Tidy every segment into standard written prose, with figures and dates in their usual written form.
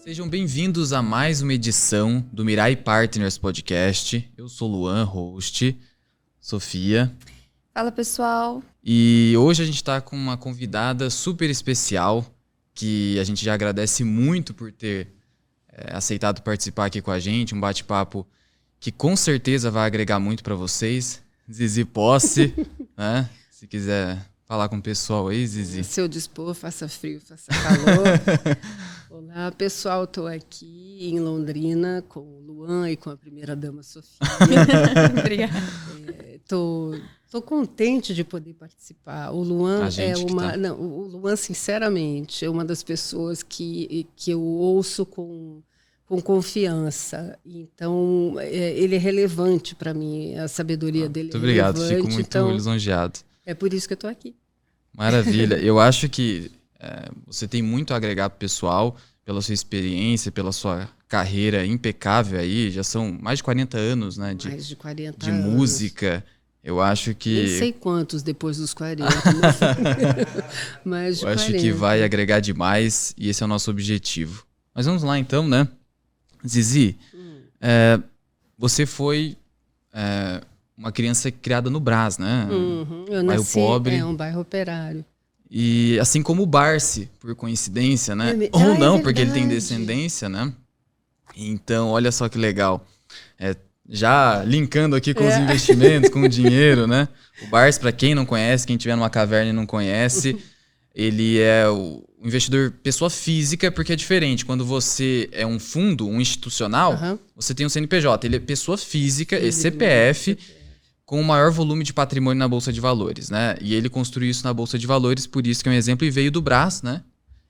Sejam bem-vindos a mais uma edição do Mirai Partners Podcast. Eu sou Luan, host, Sofia. Fala, pessoal. E hoje a gente está com uma convidada super especial, que a gente já agradece muito por ter aceitado participar aqui com a gente. Um bate-papo que com certeza vai agregar muito para vocês. Zizi Posse, né? Se quiser falar com o pessoal aí, Zizi. Se eu dispor, faça frio, faça calor. Olá, pessoal. Estou aqui em Londrina com o Luan e com a primeira-dama Sofia. Obrigada. Estou contente de poder participar. O Luan o Luan, sinceramente, é uma das pessoas que eu ouço com confiança. Então, ele é relevante para mim, a sabedoria dele muito obrigado, relevante. fico muito lisonjeado. É por isso que eu estou aqui. Maravilha. Eu acho que você tem muito a agregar pro pessoal, pela sua experiência, pela sua carreira impecável aí. Já são mais de 40 anos, né? Mais de 40 de anos. Música. Eu acho que... Nem sei quantos depois dos 40. Mais de 40. Eu acho que vai agregar demais e esse é o nosso objetivo. Mas vamos lá então, né? Zizi, você foi uma criança criada no Brás, né? Eu nasci pobre. Um bairro operário. E assim como o Barsi, por coincidência, né? Ou não, porque ele tem descendência, né? Então, olha só que legal. Já linkando aqui com os investimentos, com o dinheiro, né? O Barsi, para quem não conhece, quem estiver numa caverna e não conhece, ele é o investidor pessoa física, porque é diferente. Quando você é um fundo, um institucional, você tem um CNPJ. Ele é pessoa física, é CPF, com o maior volume de patrimônio na Bolsa de Valores, né? E ele construiu isso na Bolsa de Valores, por isso que é um exemplo, e veio do Brás, né?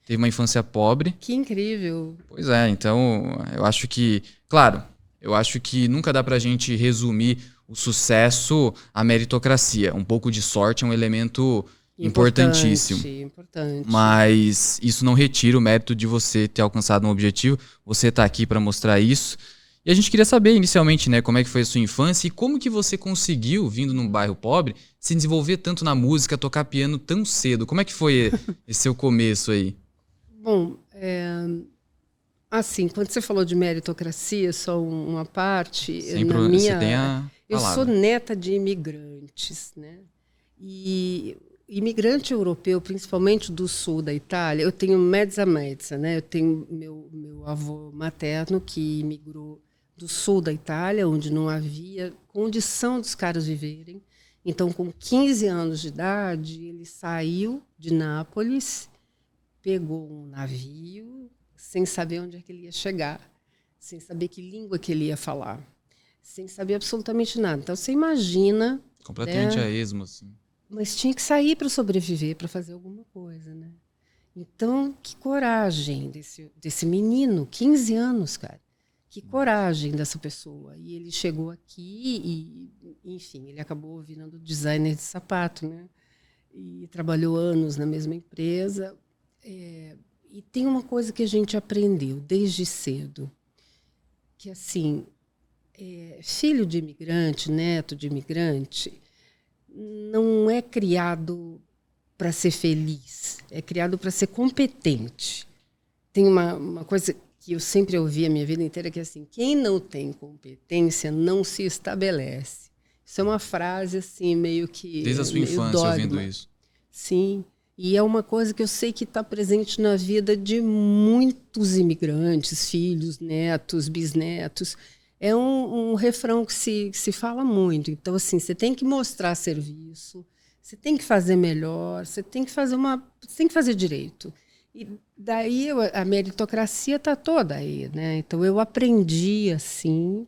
Teve uma infância pobre. Que incrível. Pois é, então eu acho que... Claro, eu acho que nunca dá pra gente resumir o sucesso à meritocracia. Um pouco de sorte é um elemento importantíssimo. Importante. Mas isso não retira o mérito de você ter alcançado um objetivo. Você tá aqui para mostrar isso. E a gente queria saber inicialmente, né, como é que foi a sua infância e como que você conseguiu, vindo num bairro pobre, se desenvolver tanto na música, tocar piano tão cedo. Como é que foi esse seu começo aí? Bom, assim, quando você falou de meritocracia, só uma parte, você tem a eu palavra. sou neta de imigrantes, né? E imigrante europeu, principalmente do sul da Itália, eu tenho mezza, né? Eu tenho meu avô materno que imigrou do sul da Itália, onde não havia condição dos caras viverem. Então, com 15 anos de idade, ele saiu de Nápoles, pegou um navio, sem saber onde é que ele ia chegar, sem saber que língua que ele ia falar, sem saber absolutamente nada. Então, você imagina... Completamente a esmo, assim. Mas tinha que sair para sobreviver, para fazer alguma coisa, né? Então, que coragem desse menino, 15 anos, cara. Que coragem dessa pessoa. E ele chegou aqui e, enfim, ele acabou virando designer de sapato, né? E trabalhou anos na mesma empresa. E tem uma coisa que a gente aprendeu desde cedo, que, assim, filho de imigrante, neto de imigrante, não é criado para ser feliz, é criado para ser competente. Tem uma coisa que eu sempre ouvi a minha vida inteira, que é assim, quem não tem competência não se estabelece. Isso é uma frase assim, meio que... Desde a sua infância, dogma. ouvindo isso. Sim, e é uma coisa que eu sei que está presente na vida de muitos imigrantes, filhos, netos, bisnetos. É um refrão que se fala muito. Então, assim, você tem que mostrar serviço, você tem que fazer melhor, você tem que fazer direito. E daí a meritocracia está toda aí, né? Então, eu aprendi assim,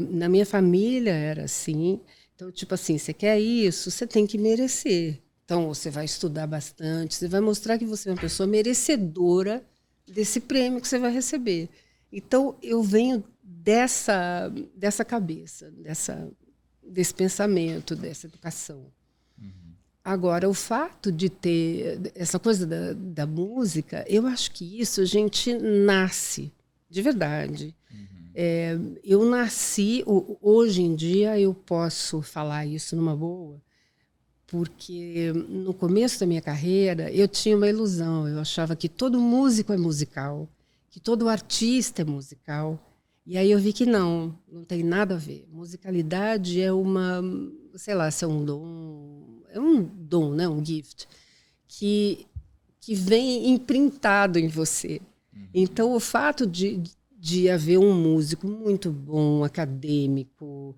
na minha família era assim. Então, tipo assim, você quer isso, você tem que merecer. Então, você vai estudar bastante, você vai mostrar que você é uma pessoa merecedora desse prêmio que você vai receber. Então, eu venho dessa cabeça, desse pensamento, dessa educação. Agora, o fato de ter essa coisa da música, eu acho que isso a gente nasce, de verdade. Eu nasci, hoje em dia eu posso falar isso numa boa, porque no começo da minha carreira eu tinha uma ilusão, eu achava que todo músico é musical, que todo artista é musical. E aí eu vi que não tem nada a ver. Musicalidade é uma, sei lá, se é um dom, né? Um gift, que vem imprintado em você. Então, o fato de haver um músico muito bom, acadêmico,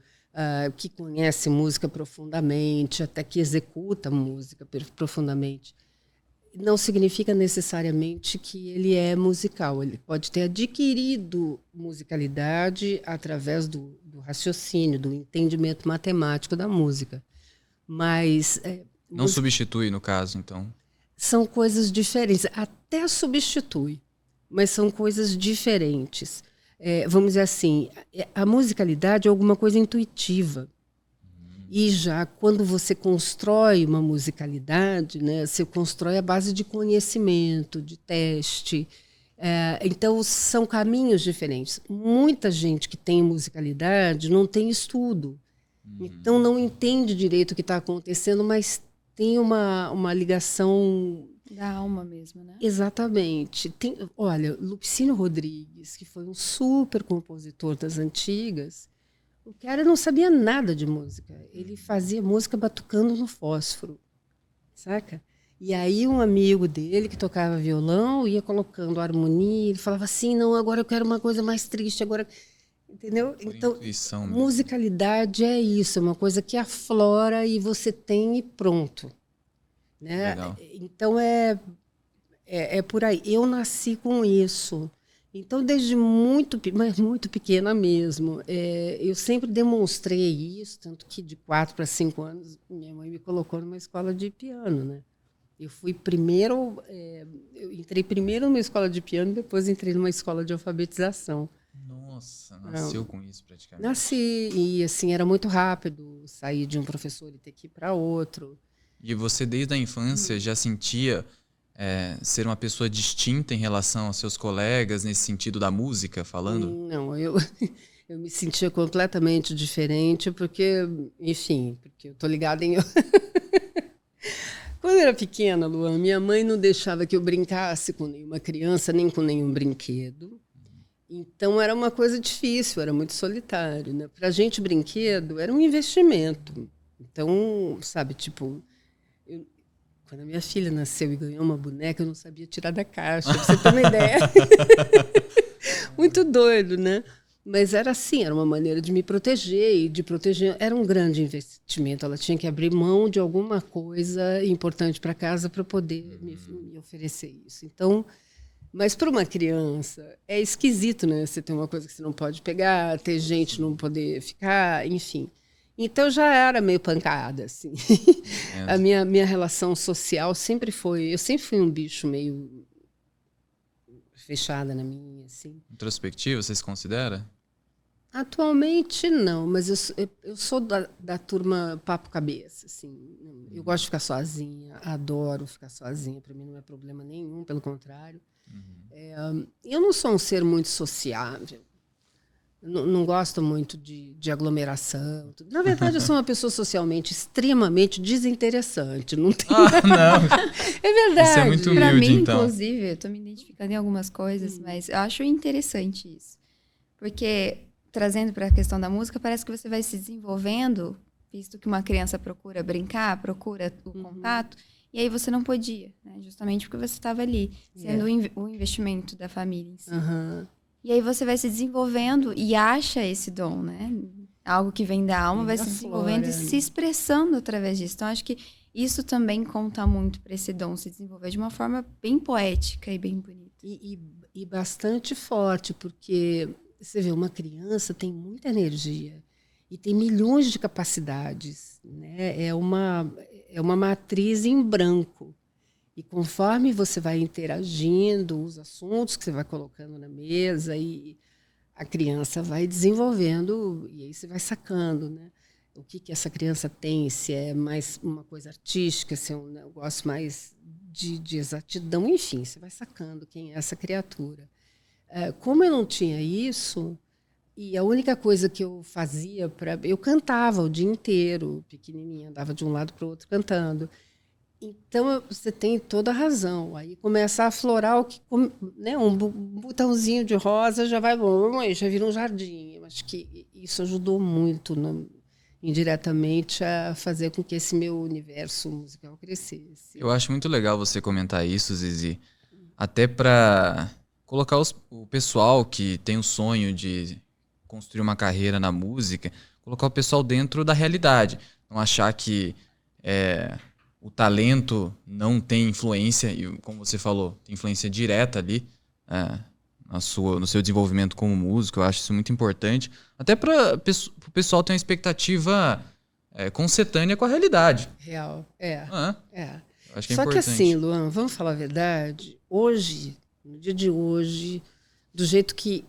que conhece música profundamente, até que executa música profundamente, não significa necessariamente que ele é musical. Ele pode ter adquirido musicalidade através do raciocínio, do entendimento matemático da música. Mas... não substitui, no caso, então? São coisas diferentes. Até substitui, mas são coisas diferentes. Vamos dizer assim, a musicalidade é alguma coisa intuitiva. E já quando você constrói uma musicalidade, né, você constrói à base de conhecimento, de teste. Então, são caminhos diferentes. Muita gente que tem musicalidade não tem estudo. Então, não entende direito o que está acontecendo, mas tem uma ligação... da alma mesmo, né? Exatamente. Olha, Lupicínio Rodrigues, que foi um super compositor das antigas, o cara não sabia nada de música. Ele fazia música batucando no fósforo, saca? E aí um amigo dele que tocava violão ia colocando harmonia, ele falava assim, não, agora eu quero uma coisa mais triste, agora... Entendeu? Então, musicalidade é isso, é uma coisa que aflora e você tem e pronto. Né? Então, é por aí. Eu nasci com isso. Então, desde muito pequena mesmo, eu sempre demonstrei isso, tanto que de 4 para 5 anos, minha mãe me colocou numa escola de piano, né? Eu entrei primeiro numa escola de piano, depois entrei numa escola de alfabetização. Nossa, nasceu com isso praticamente. Nasci, e assim, era muito rápido sair de um professor e ter que ir para outro. E você, desde a infância, já sentia ser uma pessoa distinta em relação aos seus colegas, nesse sentido da música, falando? Não, eu me sentia completamente diferente, porque, enfim, porque eu tô ligada em... Quando eu era pequena, Luan, minha mãe não deixava que eu brincasse com nenhuma criança, nem com nenhum brinquedo. Então, era uma coisa difícil, era muito solitário, né? Pra gente, brinquedo era um investimento. Então, sabe, tipo... Quando a minha filha nasceu e ganhou uma boneca, eu não sabia tirar da caixa, pra você ter uma ideia. Muito doido, né? Mas era assim, era uma maneira de me proteger e de proteger. Era um grande investimento. Ela tinha que abrir mão de alguma coisa importante para casa para poder me oferecer isso. Então, mas para uma criança é esquisito, né? Você tem uma coisa que você não pode pegar, ter gente não poder ficar, enfim. Então já era meio pancada, assim. A minha relação social sempre foi... Eu sempre fui um bicho meio fechada na minha, assim. Introspectivo, você se considera? Atualmente não, mas eu sou da turma papo cabeça, assim. Eu gosto de ficar sozinha, adoro ficar sozinha. Para mim não é problema nenhum, pelo contrário. Eu não sou um ser muito sociável. Não gosto muito de aglomeração. Na verdade, eu sou uma pessoa socialmente extremamente desinteressante. Não tem não. É verdade. Isso é muito humilde, pra mim, então. inclusive, eu tô me identificando em algumas coisas, mas eu acho interessante isso. Porque, trazendo para a questão da música, parece que você vai se desenvolvendo, visto que uma criança procura brincar, procura o contato, e aí você não podia, né? Justamente porque você estava ali, sendo o investimento da família em si. E aí você vai se desenvolvendo e acha esse dom, né? Algo que vem da alma, vai se desenvolvendo e se expressando através disso. Então, acho que isso também conta muito para esse dom se desenvolver de uma forma bem poética e bem bonita. E bastante forte, porque você vê, uma criança tem muita energia e tem milhões de capacidades, né? É uma matriz em branco. E conforme você vai interagindo, os assuntos que você vai colocando na mesa, e a criança vai desenvolvendo, e aí você vai sacando, né? O que essa criança tem, se é mais uma coisa artística, se é um negócio mais de exatidão, enfim, você vai sacando quem é essa criatura. Como eu não tinha isso, e a única coisa que eu fazia, eu cantava o dia inteiro, pequenininha, andava de um lado para o outro cantando. Então, você tem toda a razão. Aí começa a aflorar o que, né, um botãozinho de rosa já vai, já vira um jardim. Eu acho que isso ajudou muito, indiretamente, a fazer com que esse meu universo musical crescesse. Eu acho muito legal você comentar isso, Zizi. Até para colocar o pessoal que tem o sonho de construir uma carreira na música, colocar o pessoal dentro da realidade. Não achar que o talento não tem influência, e como você falou, tem influência direta ali no seu desenvolvimento como músico. Eu acho isso muito importante. Até para o pessoal ter uma expectativa concetânea com a realidade. Real, Acho que é Só importante. que assim, Luan, vamos falar a verdade, hoje, no dia de hoje, do jeito que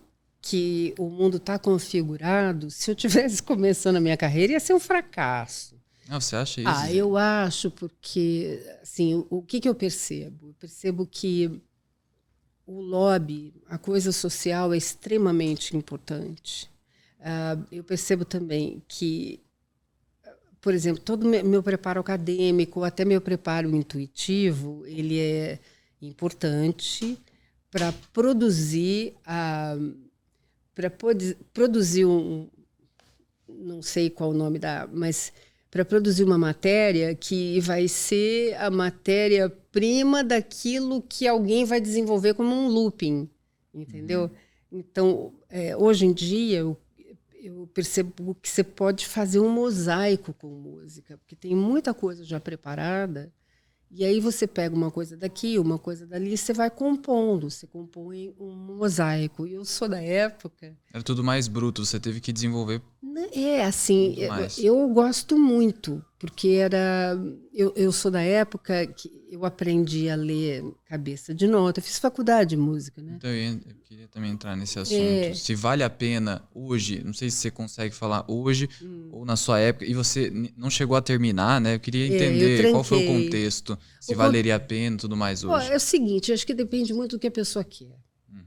o mundo está configurado, se eu tivesse começando a minha carreira, ia ser um fracasso. Você acha isso? Eu acho, porque assim, o que eu percebo? Eu percebo que o lobby, a coisa social é extremamente importante. Eu percebo também que, por exemplo, todo meu preparo acadêmico, até meu preparo intuitivo, ele é importante para produzir não sei qual o nome mas para produzir uma matéria que vai ser a matéria-prima daquilo que alguém vai desenvolver como um looping, entendeu? Então, hoje em dia, eu percebo que você pode fazer um mosaico com música, porque tem muita coisa já preparada, e aí você pega uma coisa daqui, uma coisa dali, e você vai compondo, você compõe um mosaico. E eu sou da época... Era tudo mais bruto, você teve que desenvolver... assim, eu gosto muito, porque eu sou da época que eu aprendi a ler cabeça de nota, eu fiz faculdade de música, né? Então eu queria também entrar nesse assunto. Se vale a pena hoje, não sei se você consegue falar hoje ou na sua época, e você não chegou a terminar, né? Eu queria entender qual foi o contexto, se valeria a pena e tudo mais hoje. É o seguinte, acho que depende muito do que a pessoa quer.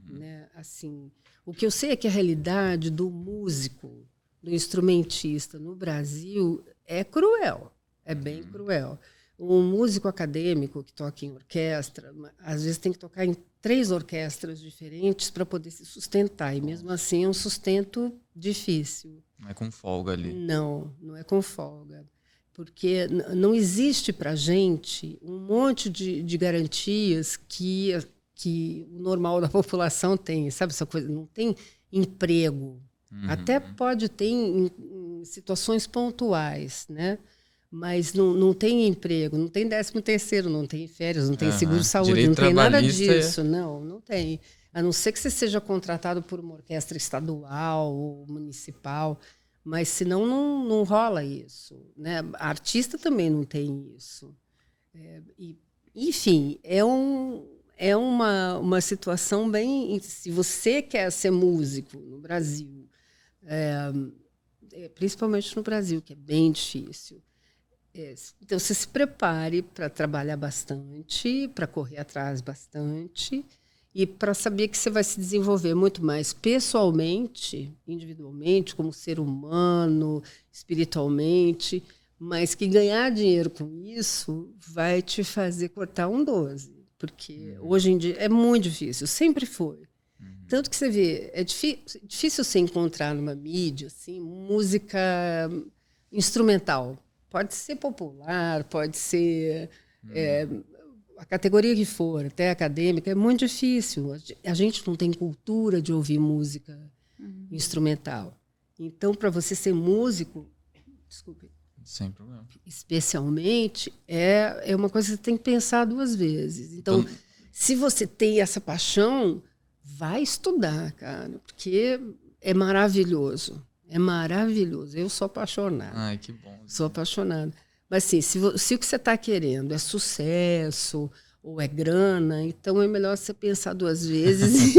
Né? Assim, o que eu sei é que a realidade do músico, do instrumentista no Brasil é cruel, é bem cruel. Um músico acadêmico que toca em orquestra, às vezes tem que tocar em 3 orquestras diferentes para poder se sustentar, e mesmo assim é um sustento difícil. Não é com folga ali. Não é com folga. Porque não existe para a gente um monte de garantias que o normal da população tem, sabe essa coisa? Não tem emprego. Até pode ter em situações pontuais, né? Mas não tem emprego, não tem 13º, não tem férias, não tem seguro-saúde, Direito não tem nada trabalhista disso. Não tem. A não ser que você seja contratado por uma orquestra estadual ou municipal, mas senão não rola isso. Né? A artista também não tem isso. Enfim, é uma situação bem... Se você quer ser músico no Brasil, principalmente no Brasil, que é bem difícil, então você se prepare para trabalhar bastante, para correr atrás bastante e para saber que você vai se desenvolver muito mais pessoalmente, individualmente, como ser humano, espiritualmente, mas que ganhar dinheiro com isso vai te fazer cortar um 12, porque hoje em dia é muito difícil, sempre foi. Tanto que você vê, é difícil você encontrar numa mídia assim, música instrumental. Pode ser popular, pode ser a categoria que for, até acadêmica, é muito difícil. A gente não tem cultura de ouvir música instrumental. Então, para você ser músico, desculpe, sem problema, especialmente, é uma coisa que você tem que pensar 2 vezes. Então, se você tem essa paixão, vai estudar, cara, porque é maravilhoso. É maravilhoso. Eu sou apaixonada. Ai, que bom. Sou apaixonada. Mas, assim, se o que você está querendo é sucesso ou é grana, então é melhor você pensar 2 vezes.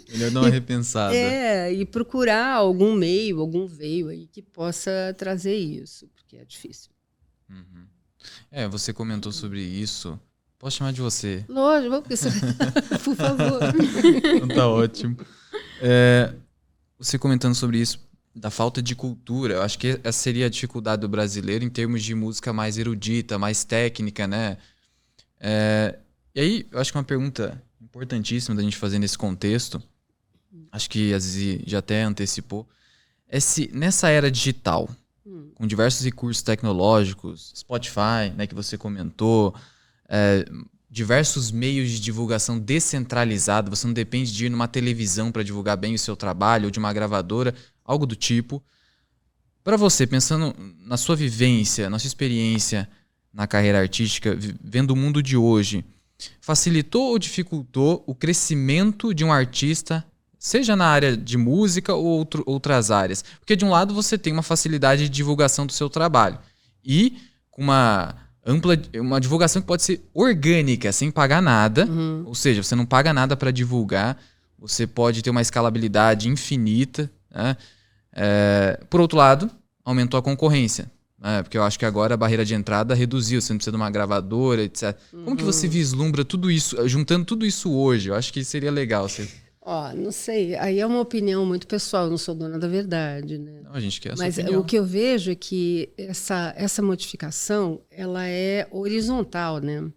Melhor dar uma repensada. E procurar algum meio, algum veio aí que possa trazer isso, porque é difícil. Você comentou sobre isso. Posso chamar de você? Lógico, porque você... por favor. Então tá ótimo. Você comentando sobre isso, da falta de cultura, eu acho que essa seria a dificuldade do brasileiro em termos de música mais erudita, mais técnica, né? E aí, eu acho que uma pergunta importantíssima da gente fazer nesse contexto, acho que a Zizi já até antecipou, é se nessa era digital, com diversos recursos tecnológicos, Spotify, né, que você comentou, diversos meios de divulgação descentralizado, você não depende de ir numa televisão para divulgar bem o seu trabalho, ou de uma gravadora, algo do tipo. Para você, pensando na sua vivência, na sua experiência na carreira artística, vendo o mundo de hoje, facilitou ou dificultou o crescimento de um artista, seja na área de música ou outras áreas? Porque de um lado você tem uma facilidade de divulgação do seu trabalho e com uma divulgação que pode ser orgânica, sem pagar nada, ou seja, você não paga nada para divulgar, você pode ter uma escalabilidade infinita, né? Por outro lado, aumentou a concorrência, né? Porque eu acho que agora a barreira de entrada reduziu, você não precisa de uma gravadora, etc. Como que você vislumbra tudo isso, juntando tudo isso hoje? Eu acho que seria legal. Não sei, aí é uma opinião muito pessoal, eu não sou dona da verdade, né? Não, a gente quer a sua Mas opinião. o que eu vejo é que essa modificação, ela é horizontal, né?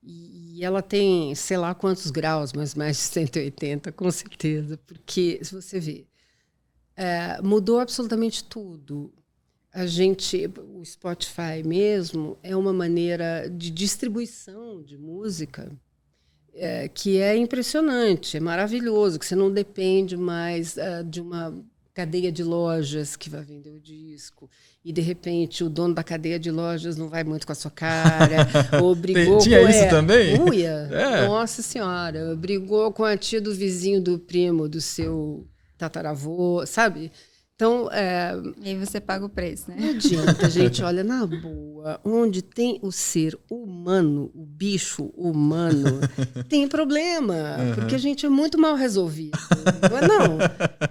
E ela tem, sei lá quantos graus, mas mais de 180, com certeza. Porque, se você vê, mudou absolutamente tudo. O Spotify mesmo é uma maneira de distribuição de música que é impressionante, é maravilhoso, que você não depende mais de uma cadeia de lojas que vai vender o disco e, de repente, o dono da cadeia de lojas não vai muito com a sua cara, ou brigou Tinha isso também? Nossa Senhora, brigou com a tia do vizinho do primo do seu tataravô, sabe? Então, e aí você paga o preço, né? Não adianta, gente. Olha, na boa, onde tem o ser humano, o bicho humano, tem problema. Porque a gente é muito mal resolvido. Não,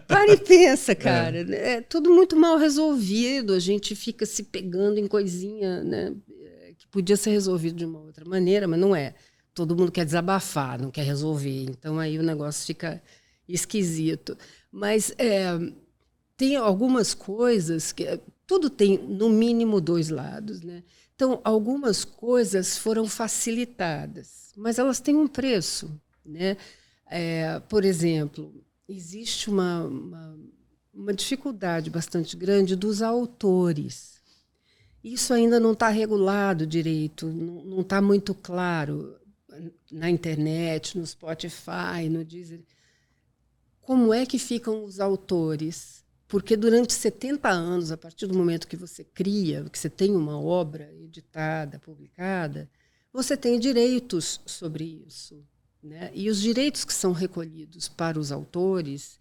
para e pensa, cara. É tudo muito mal resolvido. A gente fica se pegando em coisinha, né, que podia ser resolvido de uma outra maneira, mas não é. Todo mundo quer desabafar, não quer resolver. Então, aí o negócio fica esquisito. Mas tem algumas coisas que tudo tem no mínimo dois lados, né? Então, algumas coisas foram facilitadas, mas elas têm um preço, né? Por exemplo, existe uma dificuldade bastante grande dos autores. Isso ainda não está regulado direito, não está muito claro na internet, no Spotify, no Deezer. Como é que ficam os autores? Porque durante 70 anos, a partir do momento que você cria, que você tem uma obra editada, publicada, você tem direitos sobre isso, né? E os direitos que são recolhidos para os autores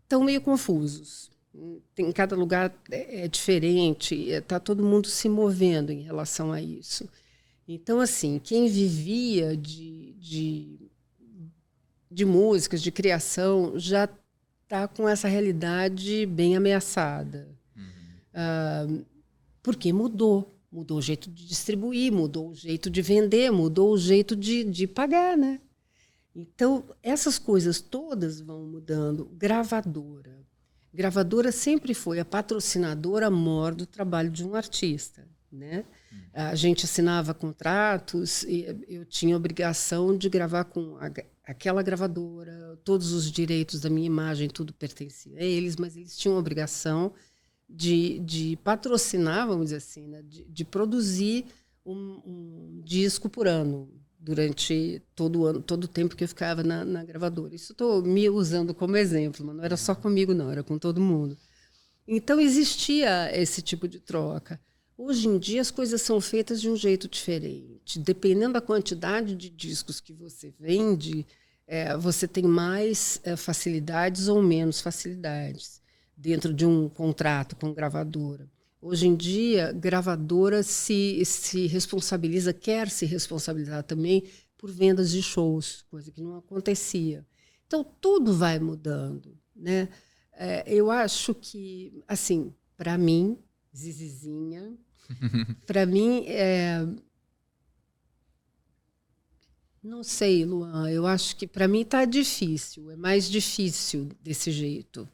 estão meio confusos. Em cada lugar é diferente, está todo mundo se movendo em relação a isso. Então, assim, quem vivia de músicas, de criação, já está com essa realidade bem ameaçada. Porque mudou o jeito de distribuir, mudou o jeito de vender, mudou o jeito de pagar, né? Então, essas coisas todas vão mudando. Gravadora sempre foi a patrocinadora maior do trabalho de um artista, né? A gente assinava contratos e eu tinha a obrigação de gravar com aquela gravadora, todos os direitos da minha imagem, tudo pertencia a eles, mas eles tinham a obrigação de patrocinar, vamos dizer assim, né? de produzir um disco por ano, durante todo o tempo que eu ficava na gravadora. Isso estou me usando como exemplo, mas não era só comigo, não, era com todo mundo. Então, existia esse tipo de troca. Hoje em dia, as coisas são feitas de um jeito diferente. Dependendo da quantidade de discos que você vende, você tem mais facilidades ou menos facilidades dentro de um contrato com gravadora. Hoje em dia, gravadora se responsabiliza, quer se responsabilizar também por vendas de shows, coisa que não acontecia. Então, tudo vai mudando, né? Eu acho que, assim, para mim, Zizizinha, para mim, não sei, Luan, eu acho que para mim está difícil, é mais difícil desse jeito.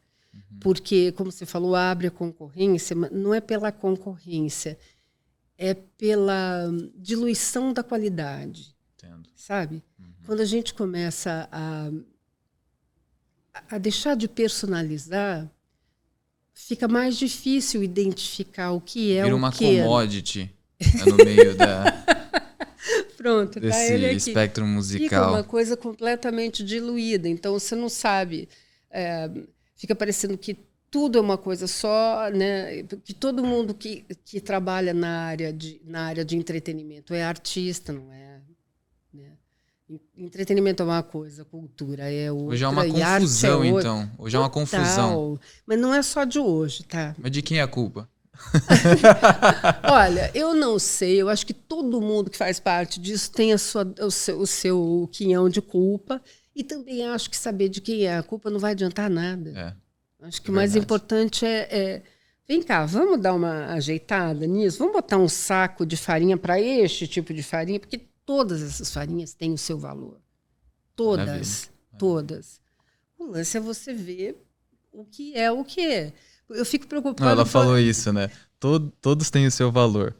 Porque, como você falou, abre a concorrência, mas não é pela concorrência, é pela diluição da qualidade. Entendo. Sabe? Quando a gente começa a deixar de personalizar, fica mais difícil identificar o que é Vira o uma que commodity no meio Pronto, desse tá ele aqui. espectro Fica musical. uma coisa completamente diluída. Então, você não sabe. Fica parecendo que tudo é uma coisa só, né? Que todo mundo que trabalha na área de entretenimento é artista, não é? Né? Entretenimento é uma coisa, cultura é outra. Hoje é uma confusão, então. Hoje é uma confusão. Mas não é só de hoje, tá? Mas de quem é a culpa? Olha, eu não sei. Eu acho que todo mundo que faz parte disso tem o seu quinhão de culpa. E também acho que saber de quem é a culpa não vai adiantar nada. Acho que o mais importante vem cá, vamos dar uma ajeitada nisso? Vamos botar um saco de farinha para este tipo de farinha? Porque todas essas farinhas têm o seu valor. Todas. Todas. O lance é você ver o que é o que é. Eu fico preocupada. Não, ela falou isso, né? Todos têm o seu valor.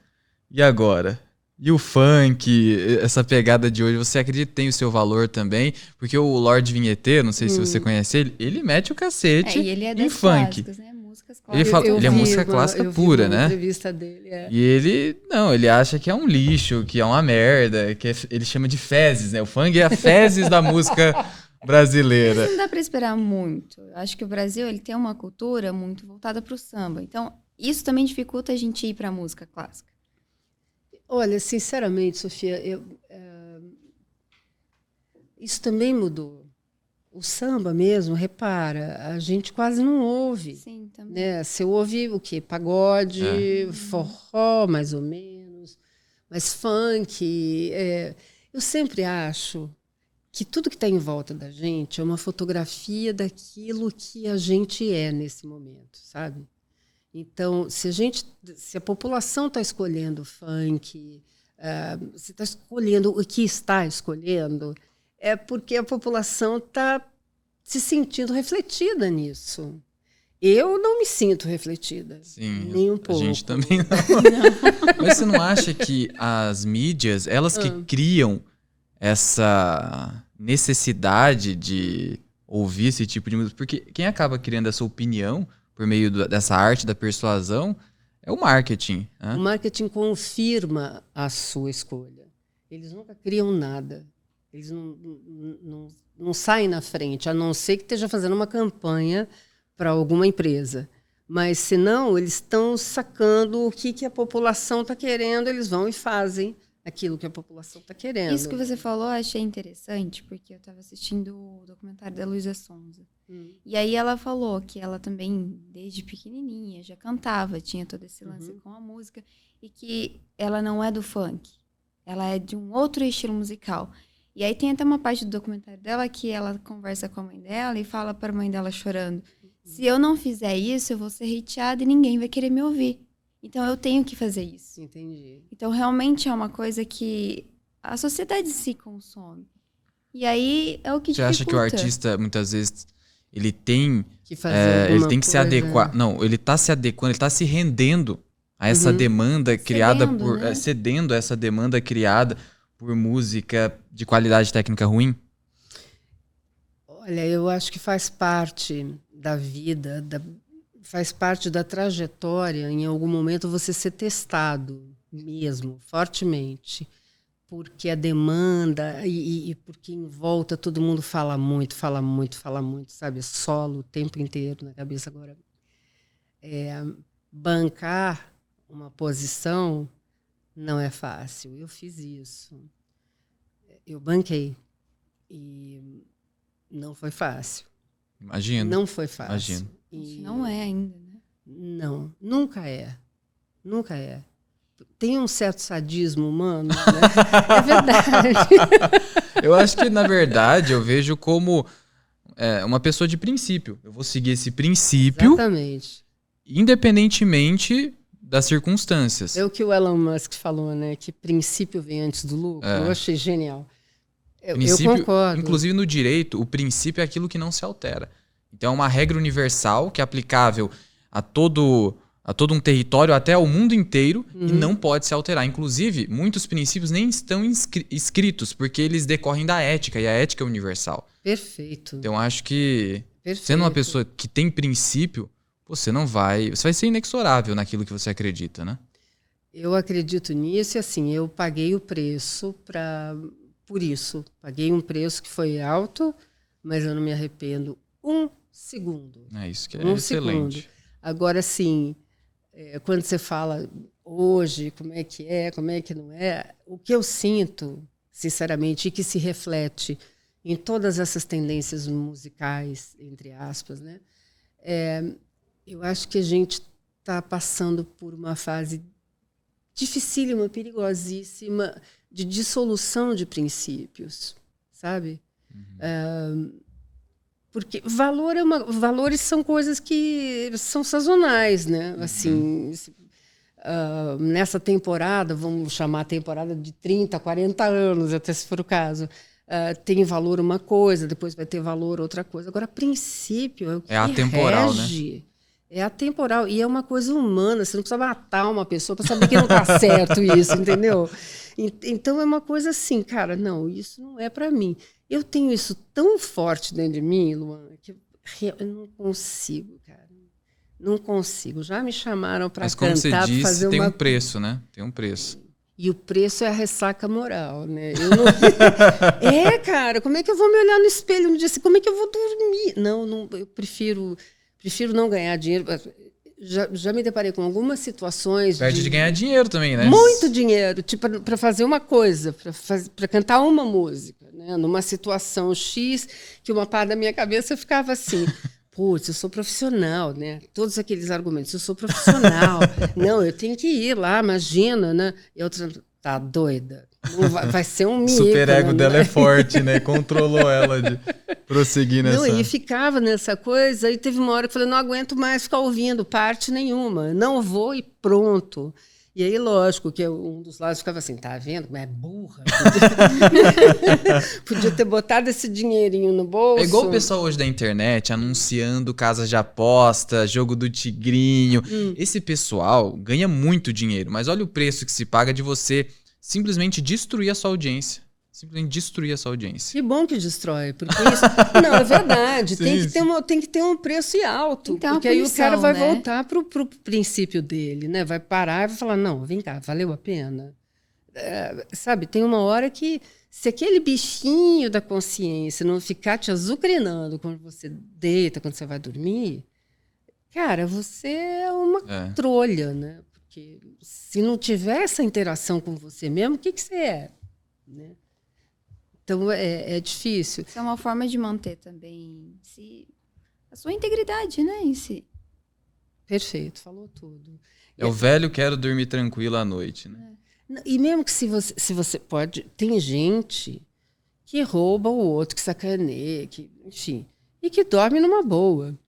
E agora? E o funk, essa pegada de hoje, você acredita que tem o seu valor também? Porque o Lorde Vinheteiro, não sei se você conhece ele mete o cacete e ele é em funk. Né? Músicas clássicas. Ele é música clássica pura, né? Entrevista dele, E ele acha que é um lixo, que é uma merda, que ele chama de fezes, né? O funk é a fezes da música brasileira. Mas não dá para esperar muito. Eu acho que o Brasil ele tem uma cultura muito voltada para o samba. Então, isso também dificulta a gente ir para a música clássica. Olha, sinceramente, Sofia, isso também mudou. O samba mesmo, repara, a gente quase não ouve. Sim, também. Né? Você ouve o quê? Pagode, forró, mais ou menos, mas funk. Eu sempre acho que tudo que está em volta da gente é uma fotografia daquilo que a gente é nesse momento, sabe? Então, se a população está escolhendo funk, se está escolhendo o que está escolhendo, é porque a população está se sentindo refletida nisso. Eu não me sinto refletida. Sim, nem um pouco. A gente também não. Mas você não acha que as mídias, elas que criam essa necessidade de ouvir esse tipo de música? Porque quem acaba criando essa opinião por meio dessa arte da persuasão é o marketing. Né? O marketing confirma a sua escolha. Eles nunca criam nada. Eles não saem na frente, a não ser que esteja fazendo uma campanha para alguma empresa. Mas, senão, eles estão sacando o que a população está querendo, eles vão e fazem aquilo que a população está querendo. Isso que você falou eu achei interessante, porque eu estava assistindo o documentário da Luísa Sonza. E aí ela falou que ela também, desde pequenininha, já cantava, tinha todo esse lance com a música, e que ela não é do funk, ela é de um outro estilo musical. E aí tem até uma parte do documentário dela que ela conversa com a mãe dela e fala para a mãe dela chorando, se eu não fizer isso, eu vou ser hateada e ninguém vai querer me ouvir. Então, eu tenho que fazer isso. Entendi. Então, realmente é uma coisa que a sociedade se consome. E aí, é o que dificulta. Você acha que o artista, muitas vezes, ele tem que fazer ele tem que se adequar. Não, ele está se adequando, ele está se rendendo a essa demanda criada cedendo a essa demanda criada por música de qualidade técnica ruim? Olha, eu acho que faz parte da vida, faz parte da trajetória, em algum momento, você ser testado mesmo, fortemente, porque a demanda e porque em volta todo mundo fala muito, sabe? Solo o tempo inteiro na cabeça. Agora, bancar uma posição não é fácil. Eu fiz isso. Eu banquei. E não foi fácil. Imagino. Não foi fácil. Imagino. Não é ainda, né? Não, nunca é. Nunca é. Tem um certo sadismo humano, né? É verdade. Eu acho que, na verdade, eu vejo como uma pessoa de princípio. Eu vou seguir esse princípio. Exatamente. Independentemente das circunstâncias. É o que o Elon Musk falou, né? Que princípio vem antes do lucro. Eu achei genial. Eu concordo. Inclusive, no direito, o princípio é aquilo que não se altera. Então, é uma regra universal que é aplicável a todo a todo um território, até ao mundo inteiro, e não pode se alterar. Inclusive, muitos princípios nem estão escritos, porque eles decorrem da ética, e a ética é universal. Perfeito. Então, acho que, Perfeito. sendo uma pessoa que tem princípio, você vai ser inexorável naquilo que você acredita, né? Eu acredito nisso e, assim, eu paguei o preço por isso. Paguei um preço que foi alto, mas eu não me arrependo um segundo. É isso que é excelente. Segundo. Agora, sim, quando você fala hoje, como é que não é, o que eu sinto, sinceramente, e que se reflete em todas essas tendências musicais, entre aspas, né? Eu acho que a gente está passando por uma fase dificílima, perigosíssima, de dissolução de princípios, sabe? Porque valores são coisas que são sazonais, né? Assim, nessa temporada, vamos chamar a temporada de 30, 40 anos, até se for o caso, tem valor uma coisa, depois vai ter valor outra coisa. Agora, princípio é o que atemporal, rege. Né? É atemporal e é uma coisa humana. Você não precisa matar uma pessoa para saber que não está certo isso, entendeu? Então é uma coisa assim, cara, não, isso não é para mim. Eu tenho isso tão forte dentro de mim, Luan, que eu não consigo, cara. Não consigo. Já me chamaram para cantar, mas como você disse, fazer tem um preço, né? Tem um preço. E o preço é a ressaca moral, né? Eu não... cara, como é que eu vou me olhar no espelho no dia assim? Como é que eu vou dormir? Não, eu prefiro não ganhar dinheiro. Já me deparei com algumas situações. Perde de ganhar dinheiro também, né? Muito dinheiro, tipo, para fazer uma coisa, para cantar uma música, né? Numa situação X, que uma parte da minha cabeça ficava assim. Putz, eu sou profissional, né? Todos aqueles argumentos, eu sou profissional. Não, eu tenho que ir lá, imagina, né? E a outra, tá doida. Não vai ser um mico. O superego dela é forte, né? Controlou ela de prosseguir nessa... Não, e ficava nessa coisa, aí teve uma hora que eu falei, não aguento mais ficar ouvindo parte nenhuma, não vou e pronto. E aí, lógico, que um dos lados ficava assim, tá vendo? Mas é burra. Podia ter botado esse dinheirinho no bolso. É igual o pessoal hoje da internet anunciando casas de aposta, jogo do tigrinho. Esse pessoal ganha muito dinheiro, mas olha o preço que se paga de você simplesmente destruir a sua audiência. Simplesmente destruir a sua audiência. Que bom que destrói, porque isso... Não, é verdade. Sim, tem que ter um preço alto. Então, porque aí o cara vai voltar pro princípio dele, né? Vai parar e vai falar, não, vem cá, valeu a pena? Sabe, tem uma hora que se aquele bichinho da consciência não ficar te azucrinando quando você deita, quando você vai dormir, cara, você é uma trolha, né? Porque se não tiver essa interação com você mesmo, o que você é? Né? Então, é difícil. Isso é uma forma de manter também a sua integridade, né, em si. Perfeito, falou tudo. É o velho quero dormir tranquilo à noite, né? E mesmo que se você pode... Tem gente que rouba o outro, que sacaneia, enfim, e que dorme numa boa.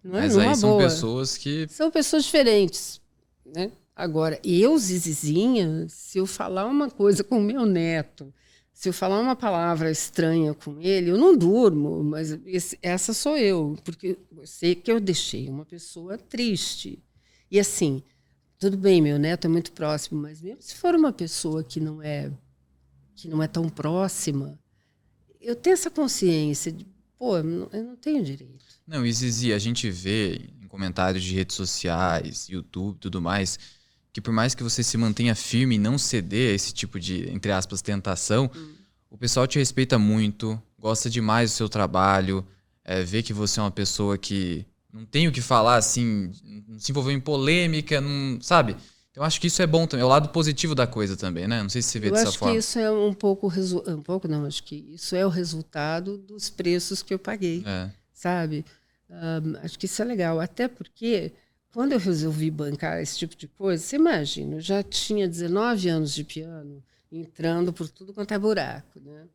Mas aí são pessoas que... São pessoas diferentes, né? Agora, Zizizinha, se eu falar uma coisa com o meu neto, se eu falar uma palavra estranha com ele, eu não durmo, mas essa sou eu, porque eu sei que eu deixei uma pessoa triste. E assim, tudo bem, meu neto é muito próximo, mas mesmo se for uma pessoa que não é tão próxima, eu tenho essa consciência de, eu não tenho direito. Não, e Zizi, a gente vê em comentários de redes sociais, YouTube e tudo mais, que por mais que você se mantenha firme e não ceder a esse tipo de, entre aspas, tentação, o pessoal te respeita muito, gosta demais do seu trabalho, vê que você é uma pessoa que não tem o que falar, assim, não se envolveu em polêmica, não, sabe? Eu acho que isso é bom também, é o lado positivo da coisa também, né? Não sei se você vê dessa forma. Eu acho que isso é acho que isso é o resultado dos preços que eu paguei, sabe? Acho que isso é legal, até porque... Quando eu resolvi bancar esse tipo de coisa, você imagina, eu já tinha 19 anos de piano, entrando por tudo quanto é buraco, né?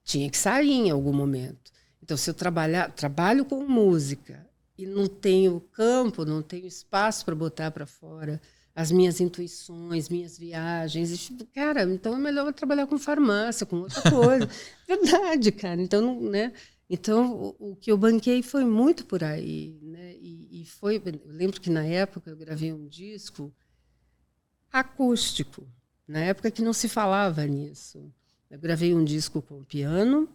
Tinha que sair em algum momento. Então, se eu trabalho com música e não tenho campo, não tenho espaço para botar para fora as minhas intuições, minhas viagens, cara, então é melhor eu trabalhar com farmácia, com outra coisa. Verdade, cara. Então, né? Então, o que eu banquei foi muito por aí, né? E eu lembro que na época eu gravei um disco acústico, na época que não se falava nisso. Eu gravei um disco com piano,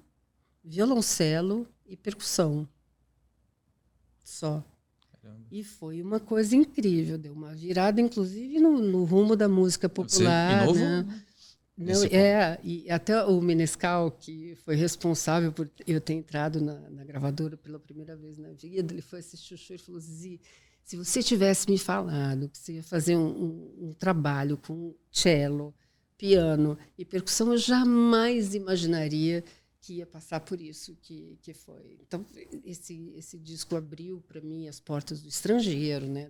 violoncelo e percussão. Só. E foi uma coisa incrível, deu uma virada, inclusive, no rumo da música popular. Você, né? Não, e até o Menescal, que foi responsável por eu ter entrado na gravadora pela primeira vez na vida, ele foi assistir o show e falou: Zizi, se você tivesse me falado que você ia fazer um trabalho com cello, piano e percussão, eu jamais imaginaria que ia passar por isso que foi. Então, esse disco abriu para mim as portas do estrangeiro, né?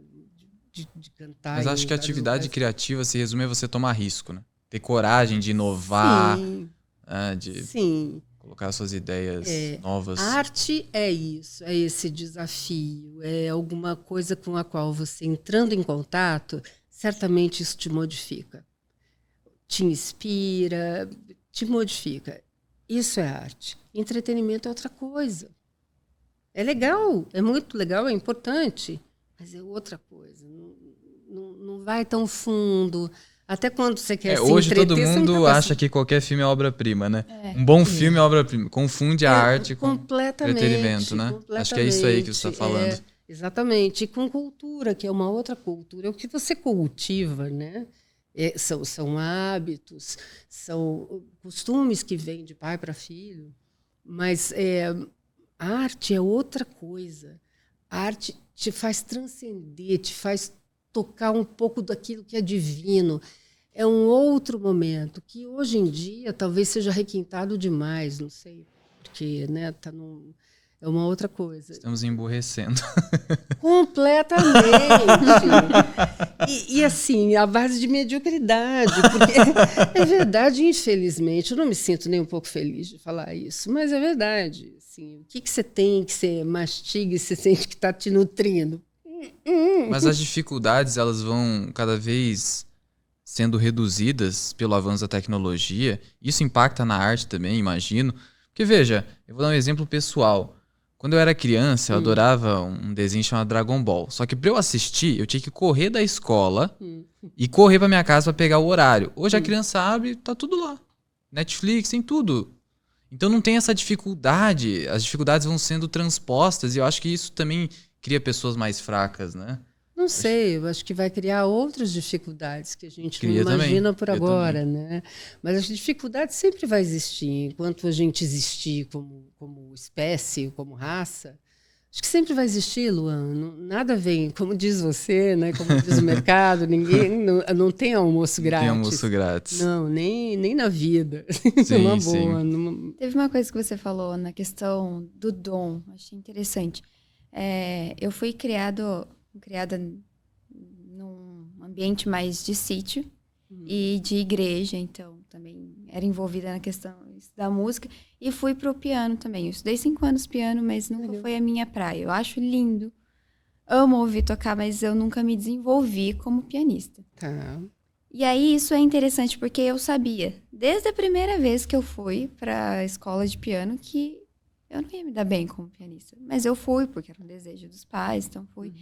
De cantar. Mas acho que a atividade criativa se resume a você tomar risco, né? Ter coragem de inovar, Sim. Colocar suas ideias novas. A arte é isso, é esse desafio, é alguma coisa com a qual você, entrando em contato, certamente isso te modifica. Te inspira, te modifica. Isso é arte. Entretenimento é outra coisa. É legal, é muito legal, é importante, mas é outra coisa. Não vai tão fundo. Até quando você quer se hoje entreter, todo mundo acha que qualquer filme é obra-prima, né? Um bom filme é obra-prima. Confunde a arte com entretenimento, né? Acho que é isso aí que você está falando. Exatamente. E com cultura, que é uma outra cultura. É o que você cultiva, né? São hábitos, são costumes que vêm de pai para filho. Mas a arte é outra coisa. A arte te faz transcender, te faz tocar um pouco daquilo que é divino. É um outro momento que hoje em dia talvez seja requintado demais, não sei, porque, né, é uma outra coisa. Estamos emburrecendo. Completamente. E assim, a base de mediocridade, porque é verdade, infelizmente, eu não me sinto nem um pouco feliz de falar isso, mas é verdade. Assim, o que você tem que você mastiga e você sente que está te nutrindo? Mas as dificuldades, elas vão cada vez sendo reduzidas pelo avanço da tecnologia. Isso impacta na arte também, imagino. Porque, veja, eu vou dar um exemplo pessoal. Quando eu era criança, eu adorava um desenho chamado Dragon Ball. Só que para eu assistir, eu tinha que correr da escola e correr para minha casa para pegar o horário. Hoje a criança abre, tá tudo lá. Netflix, tem tudo. Então não tem essa dificuldade. As dificuldades vão sendo transpostas e eu acho que isso também cria pessoas mais fracas, né? Não sei, eu acho que vai criar outras dificuldades que a gente não imagina por agora, né? Mas a dificuldade sempre vai existir. Enquanto a gente existir como espécie, como raça, acho que sempre vai existir, Luan. Nada vem, como diz você, né? Como diz o mercado, ninguém não tem almoço grátis. Não tem almoço grátis. Não, nem na vida. Sim, uma sim. boa. Teve uma coisa que você falou na questão do dom, achei interessante. Eu fui criada num ambiente mais de sítio e de igreja, então também era envolvida na questão da música. E fui pro piano também. Eu estudei 5 anos piano, mas nunca foi a minha praia. Eu acho lindo, amo ouvir tocar, mas eu nunca me desenvolvi como pianista. Tá. E aí isso é interessante, porque eu sabia, desde a primeira vez que eu fui para a escola de piano, que eu não ia me dar bem como pianista. Mas eu fui, porque era um desejo dos pais, então fui.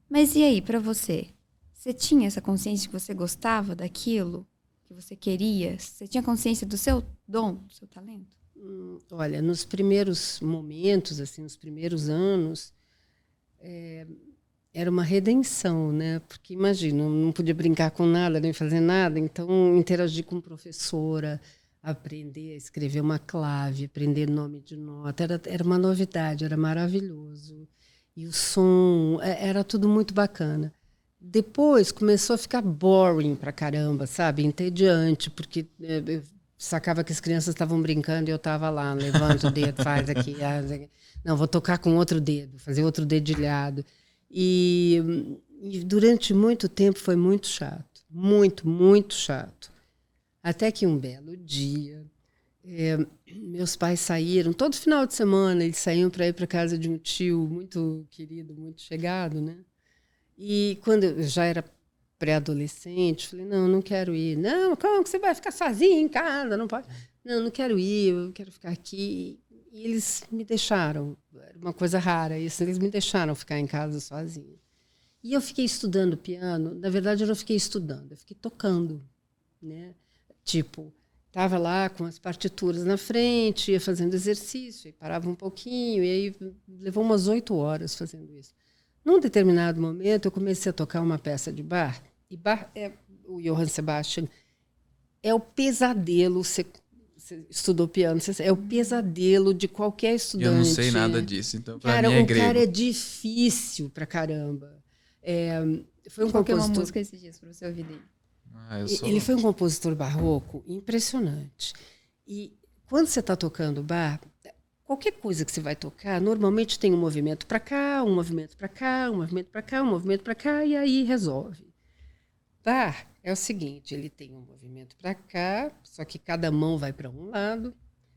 Mas e aí, para você? Você tinha essa consciência de que você gostava daquilo que você queria? Você tinha consciência do seu dom, do seu talento? Olha, nos primeiros momentos, assim, nos primeiros anos, era uma redenção, né? Porque, imagina, eu não podia brincar com nada, nem fazer nada, então interagir com professora, aprender a escrever uma clave, aprender nome de nota, era uma novidade, era maravilhoso. E o som, era tudo muito bacana. Depois começou a ficar boring pra caramba, sabe? Entediante, porque eu sacava que as crianças estavam brincando e eu estava lá, levanta o dedo, faz aqui. Não, vou tocar com outro dedo, fazer outro dedilhado. E durante muito tempo foi muito chato. Muito, muito chato. Até que um belo dia, meus pais saíram, todo final de semana eles saíam para ir para casa de um tio muito querido, muito chegado, né? E quando eu já era pré-adolescente, falei, não quero ir. Não, como que você vai ficar sozinha em casa? Não pode. Não quero ir, eu quero ficar aqui. E eles me deixaram. Era uma coisa rara. Isso, eles me deixaram ficar em casa sozinha. E eu fiquei estudando piano. Na verdade, eu não fiquei estudando, eu fiquei tocando, né? Tipo, estava lá com as partituras na frente, ia fazendo exercício, e parava um pouquinho, e aí levou umas 8 horas fazendo isso. Num determinado momento, eu comecei a tocar uma peça de Bach, e Bach é o Johann Sebastian, é o pesadelo. Você estudou piano, é o pesadelo de qualquer estudante. Eu não sei nada disso, então para mim é grego. O cara é difícil pra caramba. Foi um compositor... uma música esses dias para você ouvir dele. Ele foi um compositor barroco impressionante. E quando você está tocando Bach, qualquer coisa que você vai tocar, normalmente tem um movimento para cá, um movimento para cá, um movimento para cá, um movimento para cá, e aí resolve. Bach é o seguinte, ele tem um movimento para cá, só que cada mão vai para um lado,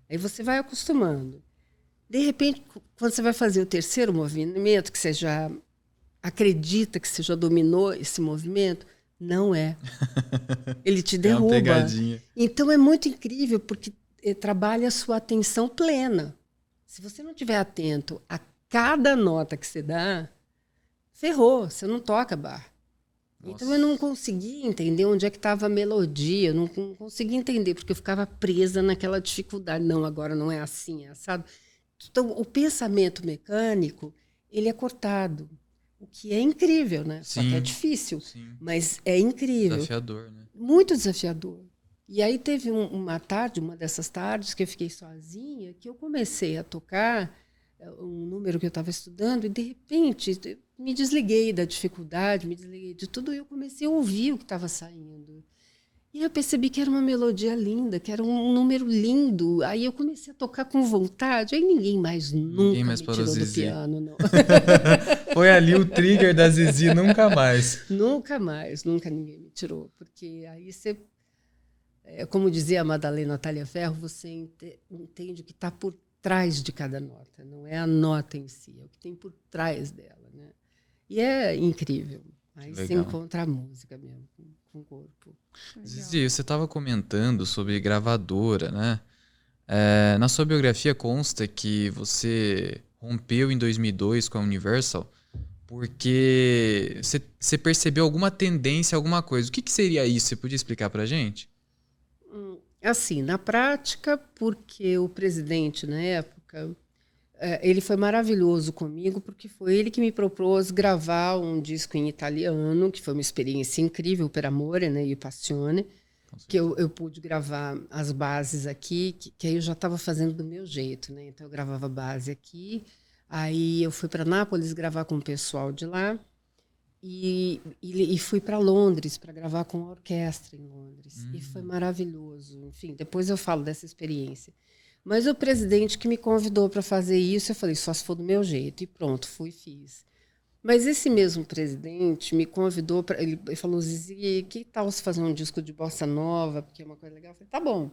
aí você vai acostumando. De repente, quando você vai fazer o terceiro movimento, que você já acredita que você já dominou esse movimento, não é. Ele te derruba. É uma pegadinha. Então é muito incrível, porque trabalha a sua atenção plena. Se você não estiver atento a cada nota que você dá, ferrou, você não toca Bach. Nossa. Então eu não conseguia entender onde é que estava a melodia, eu não conseguia entender, porque eu ficava presa naquela dificuldade. Não, agora não é assim, é assado. Então o pensamento mecânico, ele é cortado. O que é incrível, né? Sim, só que é difícil, sim. Mas é incrível. Desafiador, né? Muito desafiador. E aí teve uma tarde, uma dessas tardes, que eu fiquei sozinha, que eu comecei a tocar um número que eu estava estudando e, de repente, me desliguei da dificuldade, me desliguei de tudo e eu comecei a ouvir o que estava saindo. E eu percebi que era uma melodia linda, que era um número lindo. Aí eu comecei a tocar com vontade. Aí ninguém mais me tirou do piano, não. Foi ali o trigger da Zizi, nunca mais. Nunca mais, nunca ninguém me tirou. Porque aí você, como dizia a Madalena Talhaferro, você entende o que está por trás de cada nota. Não é a nota em si, é o que tem por trás dela, né? E é incrível. Aí você encontra a música mesmo, com o corpo. Zizi, você estava comentando sobre gravadora, né? Na sua biografia consta que você rompeu em 2002 com a Universal porque você percebeu alguma tendência, alguma coisa. O que seria isso? Você podia explicar pra gente? Assim, na prática, porque o presidente, na época, ele foi maravilhoso comigo, porque foi ele que me propôs gravar um disco em italiano, que foi uma experiência incrível, Per Amore, né, e Passione, que eu pude gravar as bases aqui, que aí eu já estava fazendo do meu jeito, né? Então eu gravava base aqui, aí eu fui para Nápoles gravar com o pessoal de lá, e fui para Londres para gravar com a orquestra em Londres. E foi maravilhoso. Enfim, depois eu falo dessa experiência. Mas o presidente que me convidou para fazer isso, eu falei, só se for do meu jeito. E pronto, fui e fiz. Mas esse mesmo presidente me convidou, ele falou, Zizi, que tal se fazer um disco de bossa nova, porque é uma coisa legal? Eu falei, tá bom.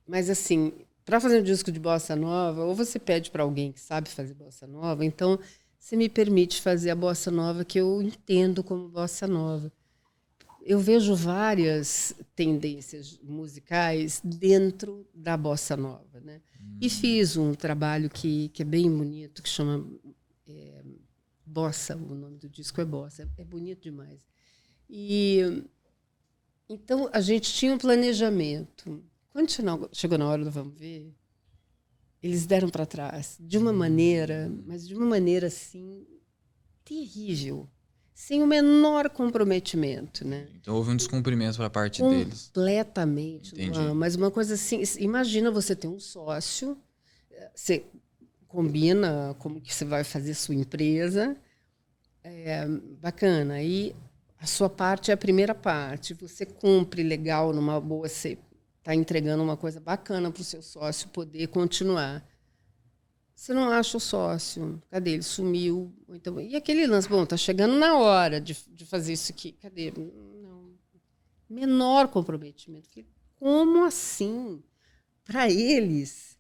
Mas assim, para fazer um disco de bossa nova, ou você pede para alguém que sabe fazer bossa nova, então você me permite fazer a bossa nova que eu entendo como bossa nova. Eu vejo várias tendências musicais dentro da bossa nova, né? E fiz um trabalho que é bem bonito, que chama Bossa, o nome do disco é Bossa, é bonito demais. E então a gente tinha um planejamento. Quando chegou na hora do vamos ver, eles deram para trás de uma maneira, mas de uma maneira assim terrível. Sem o menor comprometimento, né? Então houve um descumprimento para a parte deles. Completamente. Mas uma coisa assim, imagina você ter um sócio, você combina como que você vai fazer sua empresa, bacana. Aí a sua parte é a primeira parte, você cumpre legal, numa boa, você está entregando uma coisa bacana para o seu sócio poder continuar. Você não acha o sócio. Cadê? Ele sumiu. Então, e aquele lance? Bom, está chegando na hora de fazer isso aqui. Cadê? Não. Menor comprometimento. Falei, como assim? Para eles,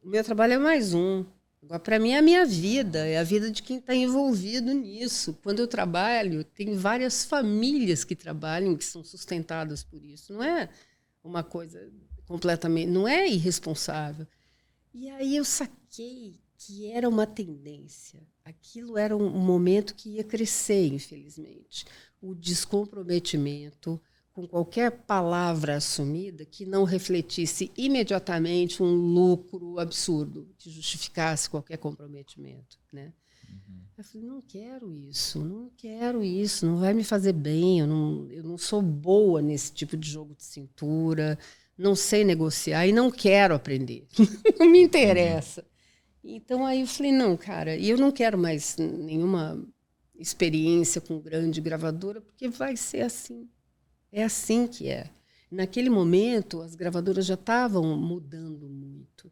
o meu trabalho é mais um. Agora, para mim, é a minha vida. É a vida de quem está envolvido nisso. Quando eu trabalho, tem várias famílias que trabalham, que são sustentadas por isso. Não é uma coisa completamente... Não é irresponsável. E aí eu saquei que era uma tendência. Aquilo era um momento que ia crescer, infelizmente. O descomprometimento com qualquer palavra assumida que não refletisse imediatamente um lucro absurdo, que justificasse qualquer comprometimento, né? Eu falei, não quero isso, não vai me fazer bem, eu não sou boa nesse tipo de jogo de cintura, não sei negociar e não quero aprender, não me interessa. Então, aí eu falei, não, cara, e eu não quero mais nenhuma experiência com grande gravadora, porque vai ser assim. É assim que é. Naquele momento, as gravadoras já estavam mudando muito.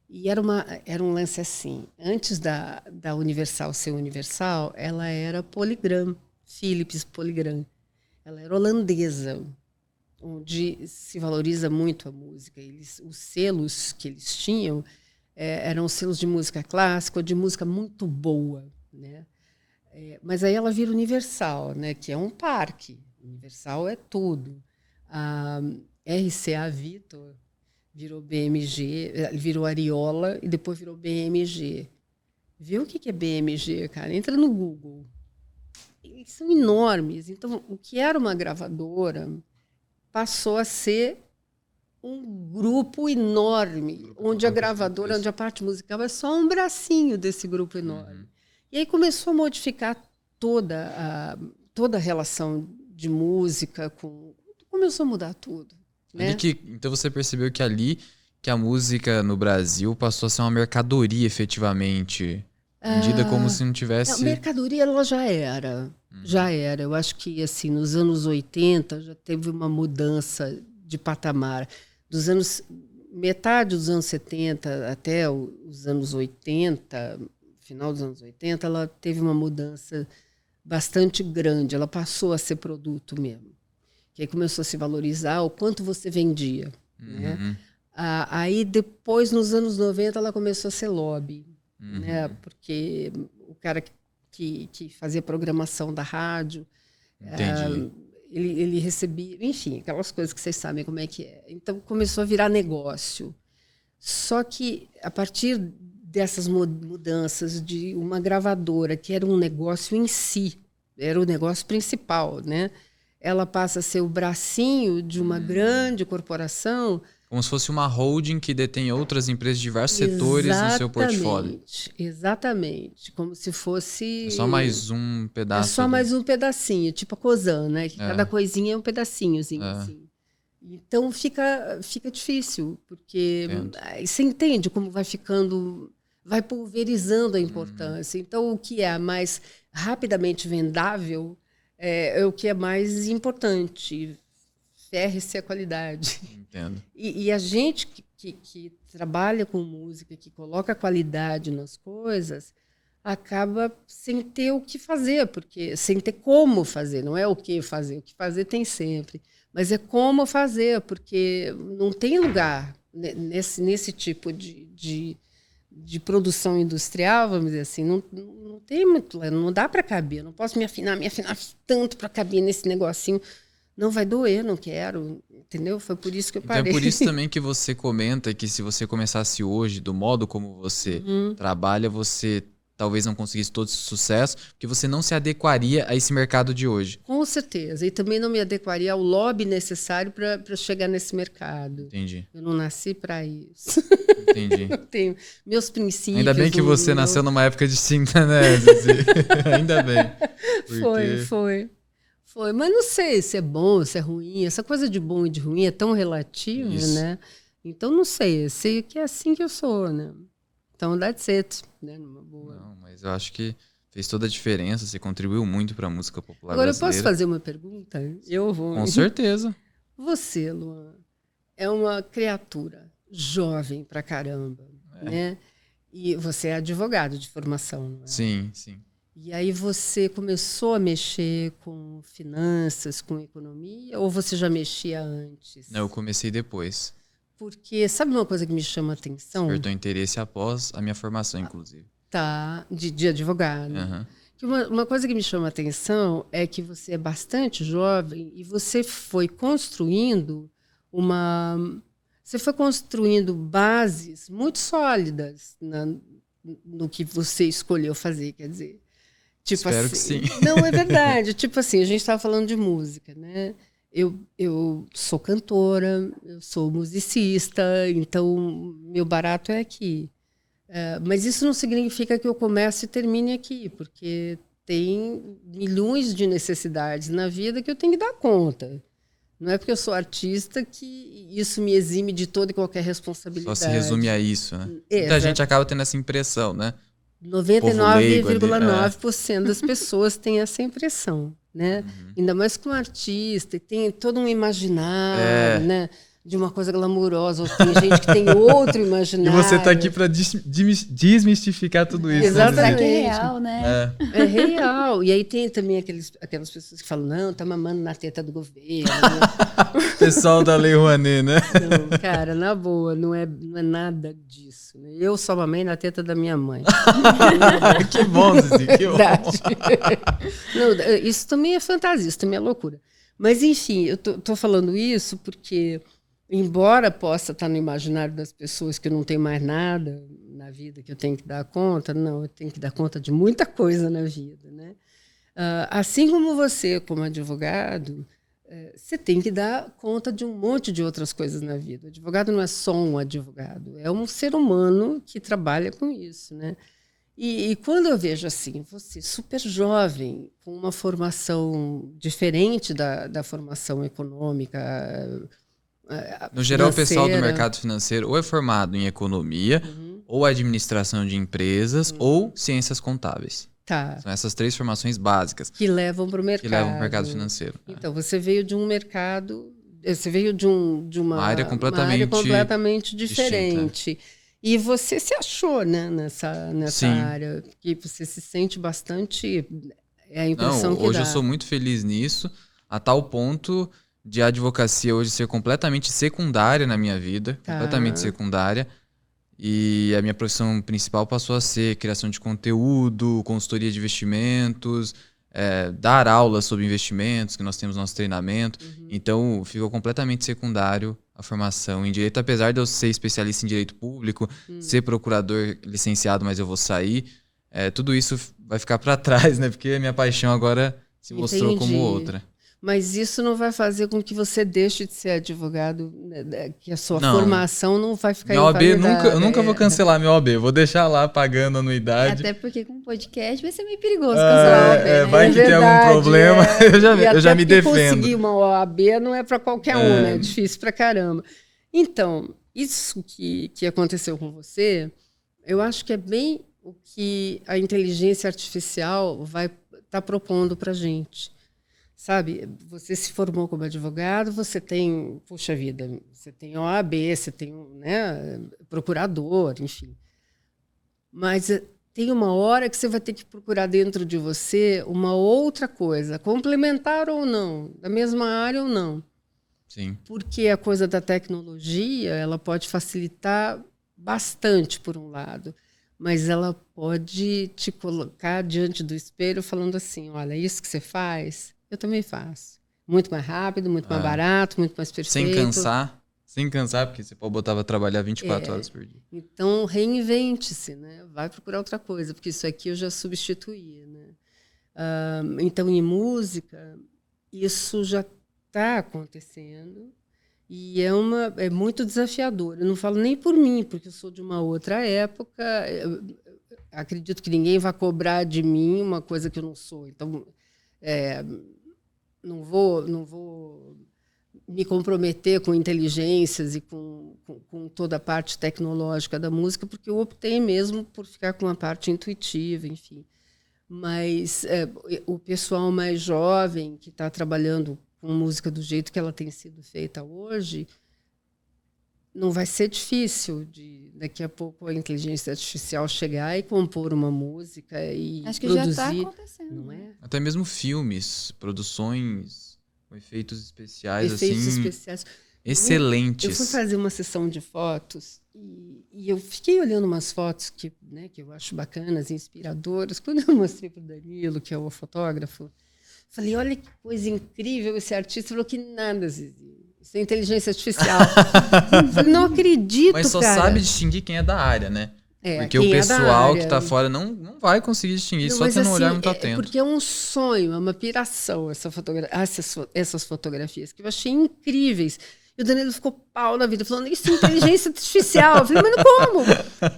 E era um lance assim. Antes da Universal ser Universal, ela era Polygram, Philips Polygram. Ela era holandesa, onde se valoriza muito a música. Os selos que eles tinham eram selos de música clássica ou de música muito boa, né? Mas aí ela vira Universal, né? Que é um parque. Universal é tudo. A RCA Victor virou BMG, virou Ariola e depois virou BMG. Viu o que é BMG, cara? Entra no Google. Eles são enormes. Então, o que era uma gravadora passou a ser um grupo enorme, onde a gravadora, onde a parte musical é só um bracinho desse grupo enorme. E aí começou a modificar toda a relação de música, começou a mudar tudo. Né? Então você percebeu que ali que a música no Brasil passou a ser uma mercadoria efetivamente, vendida como se não tivesse... A mercadoria ela já era. Já era. Eu acho que assim, nos anos 80 já teve uma mudança de patamar. Metade dos anos 70 até os anos 80, final dos anos 80, ela teve uma mudança bastante grande. Ela passou a ser produto mesmo. Que aí começou a se valorizar o quanto você vendia. Né? Aí, depois, nos anos 90, ela começou a ser lobby. Né? Porque o cara que fazia programação da rádio, ele recebia... Enfim, aquelas coisas que vocês sabem como é que é. Então, começou a virar negócio. Só que, a partir dessas mudanças de uma gravadora, que era um negócio em si, era o negócio principal, né? Ela passa a ser o bracinho de uma grande corporação. Como se fosse uma holding que detém outras empresas de diversos setores no seu portfólio. Exatamente. Como se fosse... É só mais um pedaço. É só mais um pedacinho, tipo a Cosan, né? Que cada coisinha é um pedacinhozinho. Assim. Então fica difícil, porque você entende como vai ficando... Vai pulverizando a importância. Então, o que é mais rapidamente vendável é o que é mais importante. Ferre-se a qualidade. Entendo. E a gente que trabalha com música, que coloca qualidade nas coisas, acaba sem ter o que fazer, porque sem ter como fazer. Não é o que fazer tem sempre. Mas é como fazer, porque não tem lugar nesse tipo de produção industrial, vamos dizer assim, não tem muito, não dá para caber, não posso me afinar tanto para caber nesse negocinho, não vai doer, não quero, entendeu? Foi por isso que eu parei. Então é por isso também que você comenta que se você começasse hoje, do modo como você trabalha, você talvez não conseguisse todo esse sucesso, porque você não se adequaria a esse mercado de hoje. Com certeza. E também não me adequaria ao lobby necessário para chegar nesse mercado. Entendi. Eu não nasci para isso. Entendi. Eu tenho meus princípios. Ainda bem que você nasceu numa época distinta, né, Zizi? Ainda bem. Porque... Foi. Mas não sei se é bom, se é ruim. Essa coisa de bom e de ruim é tão relativa, né? Então, não sei. Eu sei que é assim que eu sou, né? Então, that's it, né? Numa boa. Não, mas eu acho que fez toda a diferença. Você contribuiu muito para a música popular Agora, brasileira. eu posso fazer uma pergunta? Eu vou. Com certeza. Você, Luan, é uma criatura jovem pra caramba, né? E você é advogado de formação, não é? Sim, sim. E aí você começou a mexer com finanças, com economia, ou você já mexia antes? Não, eu comecei depois. Porque sabe uma coisa que me chama a atenção? Despertou interesse após a minha formação, inclusive. Tá, de advogado. Que uma coisa que me chama a atenção é que você é bastante jovem e você foi construindo bases muito sólidas no que você escolheu fazer, quer dizer. Tipo Espero assim, que sim. Não, é verdade. Tipo assim, a gente estava falando de música, né? Eu sou cantora, eu sou musicista, então meu barato é aqui. Mas isso não significa que eu comece e termine aqui, porque tem milhões de necessidades na vida que eu tenho que dar conta. Não é porque eu sou artista que isso me exime de toda e qualquer responsabilidade. Só se resume a isso, né? Muita gente acaba tendo essa impressão, né? 99,9% das pessoas têm essa impressão, né? Ainda mais com um artista, e tem todo um imaginário, né? De uma coisa glamurosa, ou tem gente que tem outro imaginário. E você tá aqui para desmistificar tudo isso. Exatamente. Né? É real, né? É real. E aí tem também aquelas pessoas que falam, não, tá mamando na teta do governo. Pessoal da Lei Rouanet, né? Não, cara, na boa, não é nada disso. Né? Eu só mamei na teta da minha mãe. Que bom, Zizi, que bom. Não, isso também é fantasia, isso também é loucura. Mas, enfim, eu tô falando isso porque... Embora possa estar no imaginário das pessoas que eu não tenho mais nada na vida que eu tenho que dar conta, não, eu tenho que dar conta de muita coisa na vida, né? Assim como você, como advogado, você tem que dar conta de um monte de outras coisas na vida. O advogado não é só um advogado, é um ser humano que trabalha com isso, né? E quando eu vejo assim, você super jovem, com uma formação diferente da formação econômica, no geral, o pessoal do mercado financeiro ou é formado em economia, ou administração de empresas, ou ciências contábeis. Tá. São essas 3 formações básicas. Que levam para o mercado. Que levam para o mercado financeiro. Então, você veio de um mercado... Você veio de uma área completamente diferente. Distinta. E você se achou, né, nessa área. Que você se sente bastante... É a impressão que hoje dá. Eu sou muito feliz nisso, a tal ponto... de a advocacia hoje ser completamente secundária na minha vida, completamente secundária, e a minha profissão principal passou a ser criação de conteúdo, consultoria de investimentos, dar aulas sobre investimentos, que nós temos nosso treinamento, então ficou completamente secundário a formação em direito, apesar de eu ser especialista em direito público, ser procurador licenciado, mas eu vou sair, tudo isso vai ficar para trás, né? Porque a minha paixão agora se mostrou como outra. Mas isso não vai fazer com que você deixe de ser advogado, né? Que a sua formação não vai ficar invalidada. Eu nunca vou cancelar meu OAB, vou deixar lá pagando anuidade. Até porque com podcast vai ser meio perigoso cancelar a OAB. Né? Vai que tem algum problema, eu já me defendo. Conseguir uma OAB não é para qualquer um, né? É difícil pra caramba. Então, isso que aconteceu com você, eu acho que é bem o que a inteligência artificial vai estar propondo pra gente. Sabe, você se formou como advogado, você tem, puxa vida, você tem OAB, você tem, né, procurador, enfim. Mas tem uma hora que você vai ter que procurar dentro de você uma outra coisa, complementar ou não, da mesma área ou não. Sim. Porque a coisa da tecnologia, ela pode facilitar bastante, por um lado, mas ela pode te colocar diante do espelho falando assim, olha, isso que você faz... Eu também faço. Muito mais rápido, muito mais barato, muito mais perfeito. Sem cansar, porque você pode botar para trabalhar 24 horas por dia. Então, reinvente-se, né? Vai procurar outra coisa, porque isso aqui eu já substituía, né? Então, em música, isso já está acontecendo e é muito desafiador. Eu não falo nem por mim, porque eu sou de uma outra época. Eu acredito que ninguém vai cobrar de mim uma coisa que eu não sou. Então... não vou me comprometer com inteligências e com toda a parte tecnológica da música, porque eu optei mesmo por ficar com a parte intuitiva, enfim. Mas o pessoal mais jovem que está trabalhando com música do jeito que ela tem sido feita hoje, não vai ser difícil de daqui a pouco a inteligência artificial chegar e compor uma música e acho que produzir. já está acontecendo. Não é? Até mesmo filmes, produções com efeitos especiais especiais. Excelentes. Eu fui fazer uma sessão de fotos e eu fiquei olhando umas fotos que eu acho bacanas, inspiradoras. Quando eu mostrei para o Danilo, que é o fotógrafo, falei, olha que coisa incrível esse artista. Ele falou que nada, Zizi. Isso é inteligência artificial. Eu não acredito, mas só cara. sabe distinguir quem é da área, né? Porque o pessoal que tá fora não vai conseguir distinguir, só tendo um olhar muito atento. Porque é um sonho, é uma piração essas fotografias, que eu achei incríveis. E o Danilo ficou pau na vida, falando, isso é inteligência artificial. Eu falei, mas como?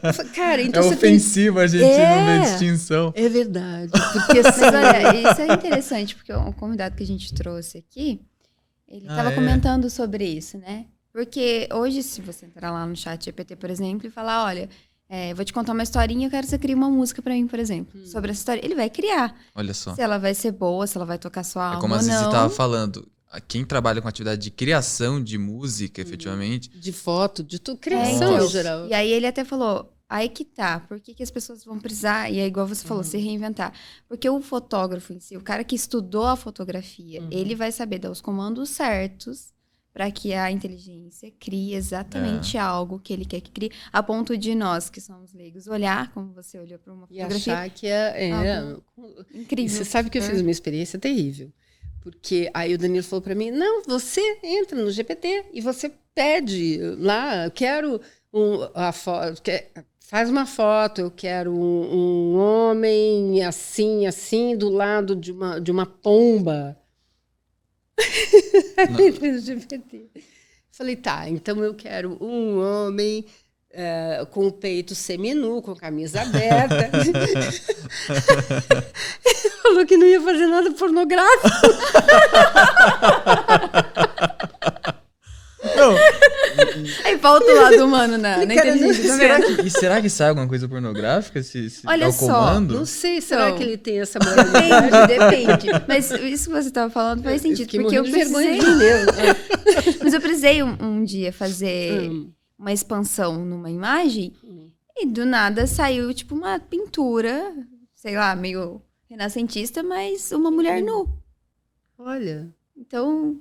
Eu falei, cara, então é ofensivo a gente não ver distinção. É verdade. Porque, assim, mas olha, isso é interessante, porque o convidado que a gente trouxe aqui, ele estava comentando sobre isso, né? Porque hoje, se você entrar lá no chat GPT, por exemplo, e falar, olha, vou te contar uma historinha, eu quero que você crie uma música pra mim, por exemplo. Sobre essa história, ele vai criar. Olha só. Se ela vai ser boa, se ela vai tocar sua alma ou não. Como a Zizi estava falando, quem trabalha com atividade de criação de música, efetivamente... De foto, de tudo, criação em geral. E aí ele até falou, aí que tá, por que as pessoas vão precisar, e é igual você falou, se reinventar. Porque o fotógrafo em si, o cara que estudou a fotografia, ele vai saber dar os comandos certos para que a inteligência crie exatamente algo que ele quer que crie, a ponto de nós, que somos leigos, olhar como você olhou para uma fotografia. E achar que é incrível. E você sabe que eu fiz uma experiência terrível. Porque aí o Danilo falou para mim, não, você entra no GPT e você pede lá, eu quero faz uma foto, eu quero um homem assim, assim, do lado de uma pomba. No GPT. Falei, tá, então eu quero um homem com o peito seminu, com a camisa aberta. Ele falou que não ia fazer nada pornográfico. Não. Aí falta o lado humano na inteligência. Será que sai alguma coisa pornográfica? Se olha dá o comando? Não sei, será que ele tem essa moralidade? Depende. Mas isso que você estava falando faz sentido. Porque eu precisei... Mas eu precisei um dia fazer uma expansão numa imagem e do nada saiu tipo uma pintura, sei lá, meio renascentista, mas uma mulher nu. Olha. Então...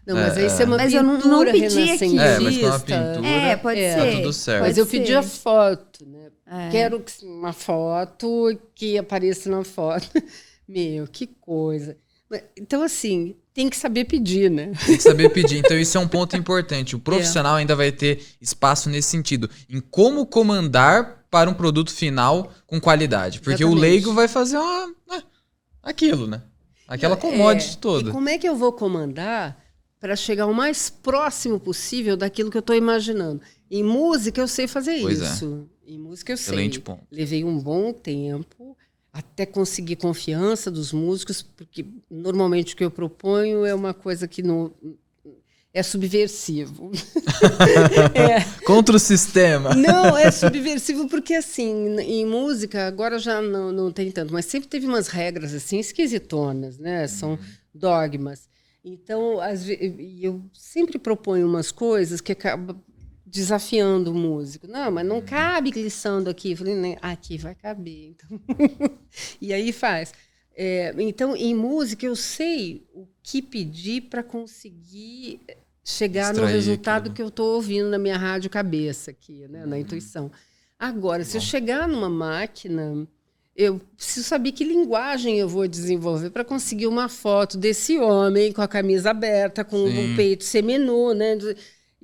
Não, mas aí isso é uma pintura não pedi aqui. Mas com uma pintura pode ser. Tá tudo certo. Mas eu pedi a foto, né? Quero uma foto que apareça na foto. Meu, que coisa. Então, assim, tem que saber pedir, né? Tem que saber pedir. Então, isso é um ponto importante. O profissional ainda vai ter espaço nesse sentido. Em como comandar para um produto final com qualidade. Porque o leigo vai fazer aquilo, né? Aquela commodity toda. E como é que eu vou comandar para chegar o mais próximo possível daquilo que eu estou imaginando? Em música, eu sei fazer isso. Em música, eu sei. Excelente ponto. Levei um bom tempo até conseguir confiança dos músicos, porque normalmente o que eu proponho é uma coisa que não é subversivo. Contra o sistema. Não, é subversivo porque, assim, em música, agora já não tem tanto, mas sempre teve umas regras assim esquisitonas, né? São dogmas. Então, eu sempre proponho umas coisas que acabam desafiando o músico. Não, mas não cabe glissando aqui. Eu falei, né, aqui vai caber. Então... e aí faz. Então, em música, eu sei o que pedir para conseguir chegar no resultado que eu estou ouvindo na minha rádio cabeça aqui, né, na intuição. Agora, se eu chegar numa máquina... Eu preciso saber que linguagem eu vou desenvolver para conseguir uma foto desse homem com a camisa aberta, com o peito seminu, né?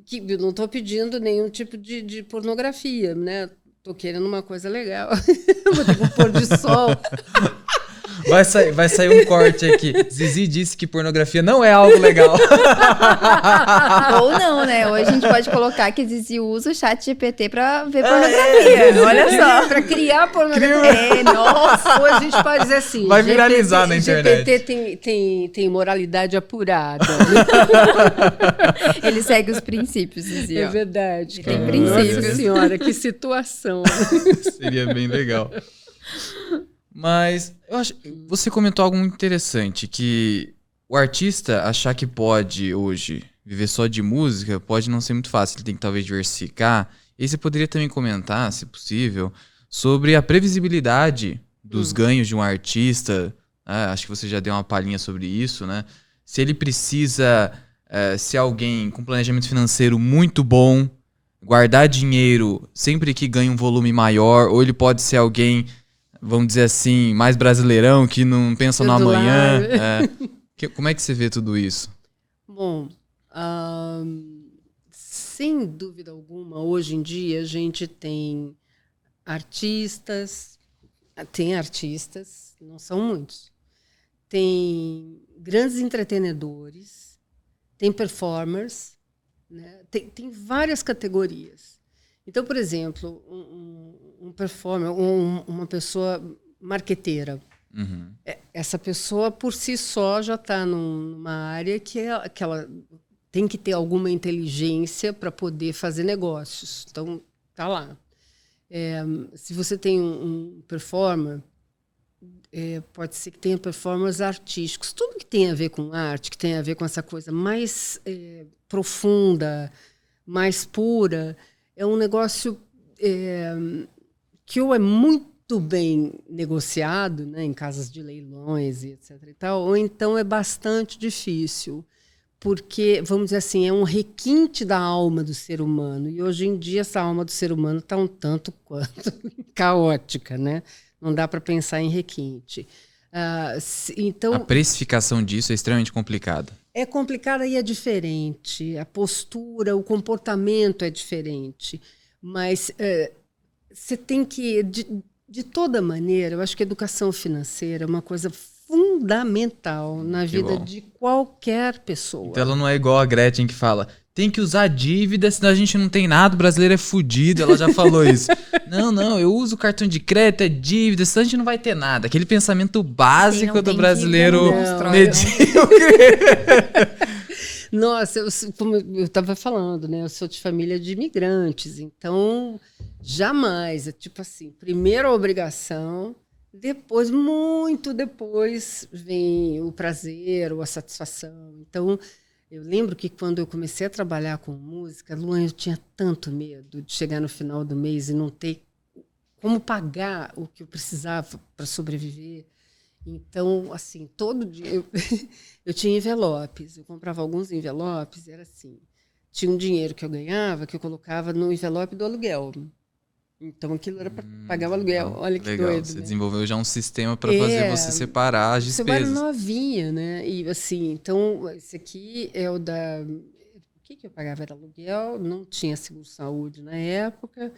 Que eu não estou pedindo nenhum tipo de pornografia, né? Estou querendo uma coisa legal. Vou ter um pôr de sol. Vai sair um corte aqui. Zizi disse que pornografia não é algo legal. Ou não, né? Hoje a gente pode colocar que Zizi usa o chat GPT pra ver pornografia. Olha só. Pra criar pornografia. Nossa. Ou a gente pode dizer assim. Vai viralizar na internet. GPT tem moralidade apurada. Ele segue os princípios, Zizi. É verdade. Tem princípios. Nossa senhora, que situação. Seria bem legal. Mas eu acho, você comentou algo muito interessante, que o artista achar que pode hoje viver só de música pode não ser muito fácil, ele tem que talvez diversificar. E aí você poderia também comentar, se possível, sobre a previsibilidade dos ganhos de um artista. Acho que você já deu uma palhinha sobre isso, né? Se ele precisa ser alguém com planejamento financeiro muito bom, guardar dinheiro sempre que ganha um volume maior, ou ele pode ser alguém... vamos dizer assim, mais brasileirão, que não pensa no amanhã. Como é que você vê tudo isso? Bom, sem dúvida alguma, hoje em dia a gente tem artistas, não são muitos. Tem grandes entretenedores, tem performers, né? Tem várias categorias. Então, por exemplo, um performer, uma pessoa marqueteira, essa pessoa por si só já está numa área que ela tem que ter alguma inteligência para poder fazer negócios. Então, tá lá. Se você tem um performer, pode ser que tenha performers artísticos. Tudo que tem a ver com arte, que tem a ver com essa coisa mais profunda, mais pura, é um negócio que ou é muito bem negociado, né, em casas de leilões e etc. e tal, ou então é bastante difícil, porque, vamos dizer assim, é um requinte da alma do ser humano. E hoje em dia essa alma do ser humano está um tanto quanto caótica, né? Não dá para pensar em requinte. Então, a precificação disso é extremamente complicada. É complicada e é diferente. A postura, o comportamento é diferente. Mas você tem que, de toda maneira, eu acho que a educação financeira é uma coisa fundamental na vida de qualquer pessoa. Então ela não é igual a Gretchen que fala, tem que usar dívida, senão a gente não tem nada, o brasileiro é fudido, ela já falou isso. Não, eu uso cartão de crédito, é dívida, senão a gente não vai ter nada. Aquele pensamento básico do brasileiro medíocre. Nossa, como eu estava falando, né? Eu sou de família de imigrantes, então jamais, é tipo assim, primeiro a obrigação, depois, muito depois, vem o prazer ou a satisfação. Então, eu lembro que quando eu comecei a trabalhar com música, Luan, eu tinha tanto medo de chegar no final do mês e não ter como pagar o que eu precisava para sobreviver. Então, assim, todo dia eu tinha envelopes. Eu comprava alguns envelopes, era assim. Tinha um dinheiro que eu ganhava que eu colocava no envelope do aluguel. Então, aquilo era para pagar o aluguel. Olha que legal. doido. Você né? desenvolveu já um sistema para fazer você separar as despesas. Você vai novinha, né? E assim, então, esse aqui é o da... O que eu pagava? Era aluguel, não tinha seguro-saúde na época.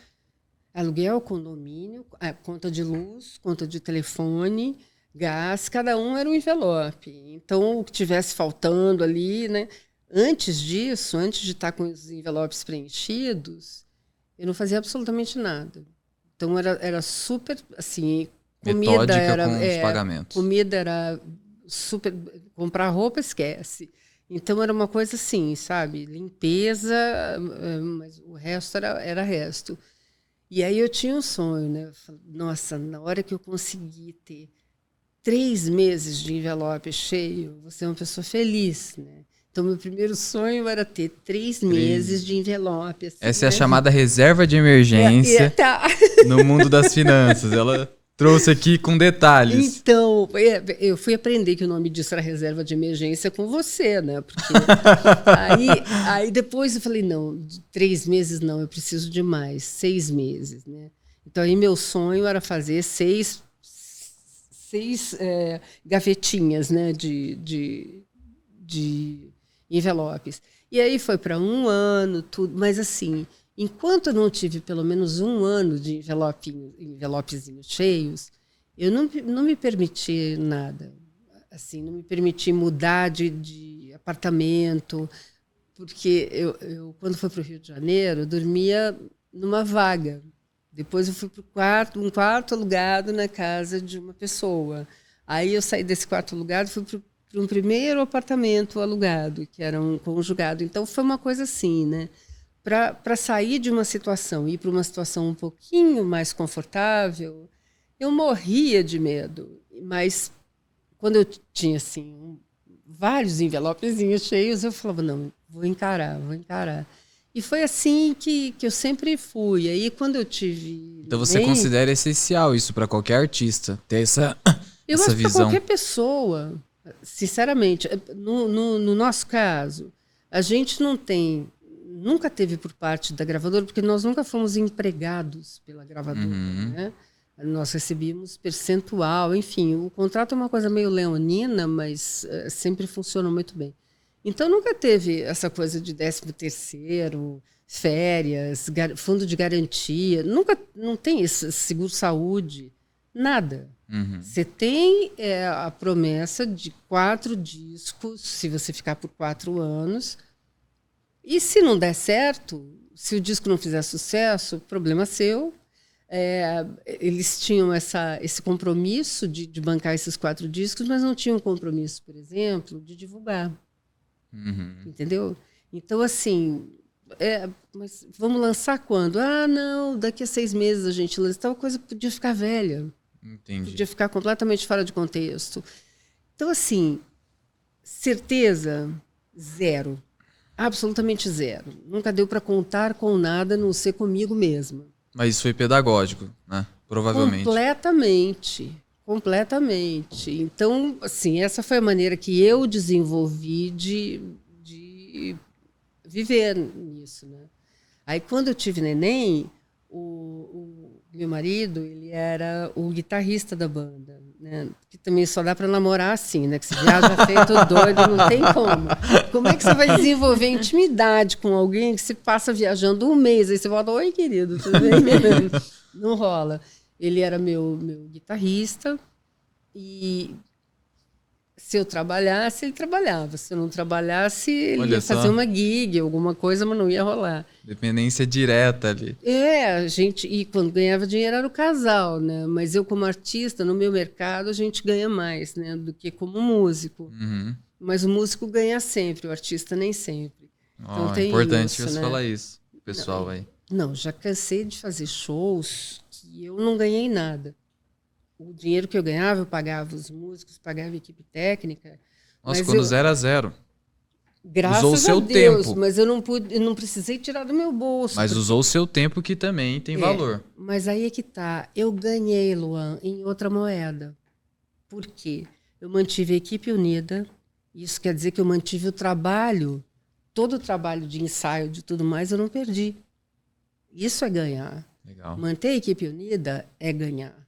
Aluguel, condomínio, conta de luz, conta de telefone, gás, cada um era um envelope. Então, o que tivesse faltando ali, né? Antes disso, antes de estar com os envelopes preenchidos, eu não fazia absolutamente nada. Então, era super, assim, comida metódica era... com os pagamentos. Comida era super... Comprar roupa, esquece. Então, era uma coisa assim, sabe? Limpeza, mas o resto era resto. E aí eu tinha um sonho, né? Eu falei, nossa, na hora que eu conseguir ter 3 meses de envelope cheio, vou ser uma pessoa feliz, né? Então, meu primeiro sonho era ter 3 meses de envelope. Assim, essa é a chamada reserva de emergência no mundo das finanças. Ela trouxe aqui com detalhes. Então, eu fui aprender que o nome disso era reserva de emergência com você, né? Porque aí depois eu falei, não, 3 meses não, eu preciso de mais, 6 meses, né? Então, aí meu sonho era fazer 6 gavetinhas, né? De envelopes. E aí foi para 1 ano, tudo, mas assim, enquanto eu não tive pelo menos 1 ano de envelopezinhos cheios, eu não me permiti nada. Assim, não me permiti mudar de apartamento, porque eu quando fui para o Rio de Janeiro, eu dormia numa vaga. Depois eu fui para um quarto alugado na casa de uma pessoa. Aí eu saí desse quarto alugado e fui para um primeiro apartamento alugado, que era um conjugado. Então, foi uma coisa assim, né? Para sair de uma situação e ir para uma situação um pouquinho mais confortável, eu morria de medo. Mas, quando eu tinha, assim, vários envelopezinhos cheios, eu falava, não, vou encarar. E foi assim que eu sempre fui. Aí, quando eu tive... Então, você considera essencial isso para qualquer artista, ter essa visão? Eu acho que para qualquer pessoa... Sinceramente, no nosso caso, a gente nunca teve por parte da gravadora, porque nós nunca fomos empregados pela gravadora, né? Nós recebíamos percentual, enfim, o contrato é uma coisa meio leonina, mas sempre funcionou muito bem. Então, nunca teve essa coisa de 13º, férias, fundo de garantia. Não tem esse seguro-saúde, nada. Você tem a promessa de 4 discos, se você ficar por 4 anos. E se não der certo, se o disco não fizer sucesso, problema seu. Eles tinham esse compromisso de bancar esses 4 discos, mas não tinham compromisso, por exemplo, de divulgar. Entendeu? Então, assim, mas vamos lançar quando? Ah, não, daqui a 6 meses a gente lança. Tal coisa podia ficar velha. Entendi. Podia ficar completamente fora de contexto. Então, assim, certeza, 0. Absolutamente 0. Nunca deu para contar com nada, a não ser comigo mesma. Mas isso foi pedagógico, né? Provavelmente. Completamente. Então, assim, essa foi a maneira que eu desenvolvi de viver nisso, né? Aí, quando eu tive neném, o meu marido, ele era o guitarrista da banda, né? Que também só dá para namorar assim, né? Que se viaja feito doido, não tem como. Como é que você vai desenvolver intimidade com alguém que se passa viajando um mês, aí você volta, oi, querido, tudo bem? Não rola. Ele era meu guitarrista e se eu trabalhasse, ele trabalhava. Se eu não trabalhasse, ele ia fazer uma gig, alguma coisa, mas não ia rolar. Dependência direta ali. A gente, e quando ganhava dinheiro era o casal, né? Mas eu, como artista, no meu mercado, a gente ganha mais, né? Do que como músico. Mas o músico ganha sempre, o artista nem sempre. Então, tem importante isso, você né? falar isso, pessoal aí. Não, já cansei de fazer shows que eu não ganhei nada. O dinheiro que eu ganhava, eu pagava os músicos, pagava a equipe técnica. Nossa, ficou no 0 a 0. Graças usou o seu a Deus, tempo. Mas eu não precisei tirar do meu bolso. Mas usou o seu tempo, que também tem valor. Mas aí é que tá. Eu ganhei, Luan, em outra moeda. Por quê? Eu mantive a equipe unida. Isso quer dizer que eu mantive o trabalho, todo o trabalho de ensaio, de tudo mais, eu não perdi. Isso é ganhar. Legal. Manter a equipe unida é ganhar.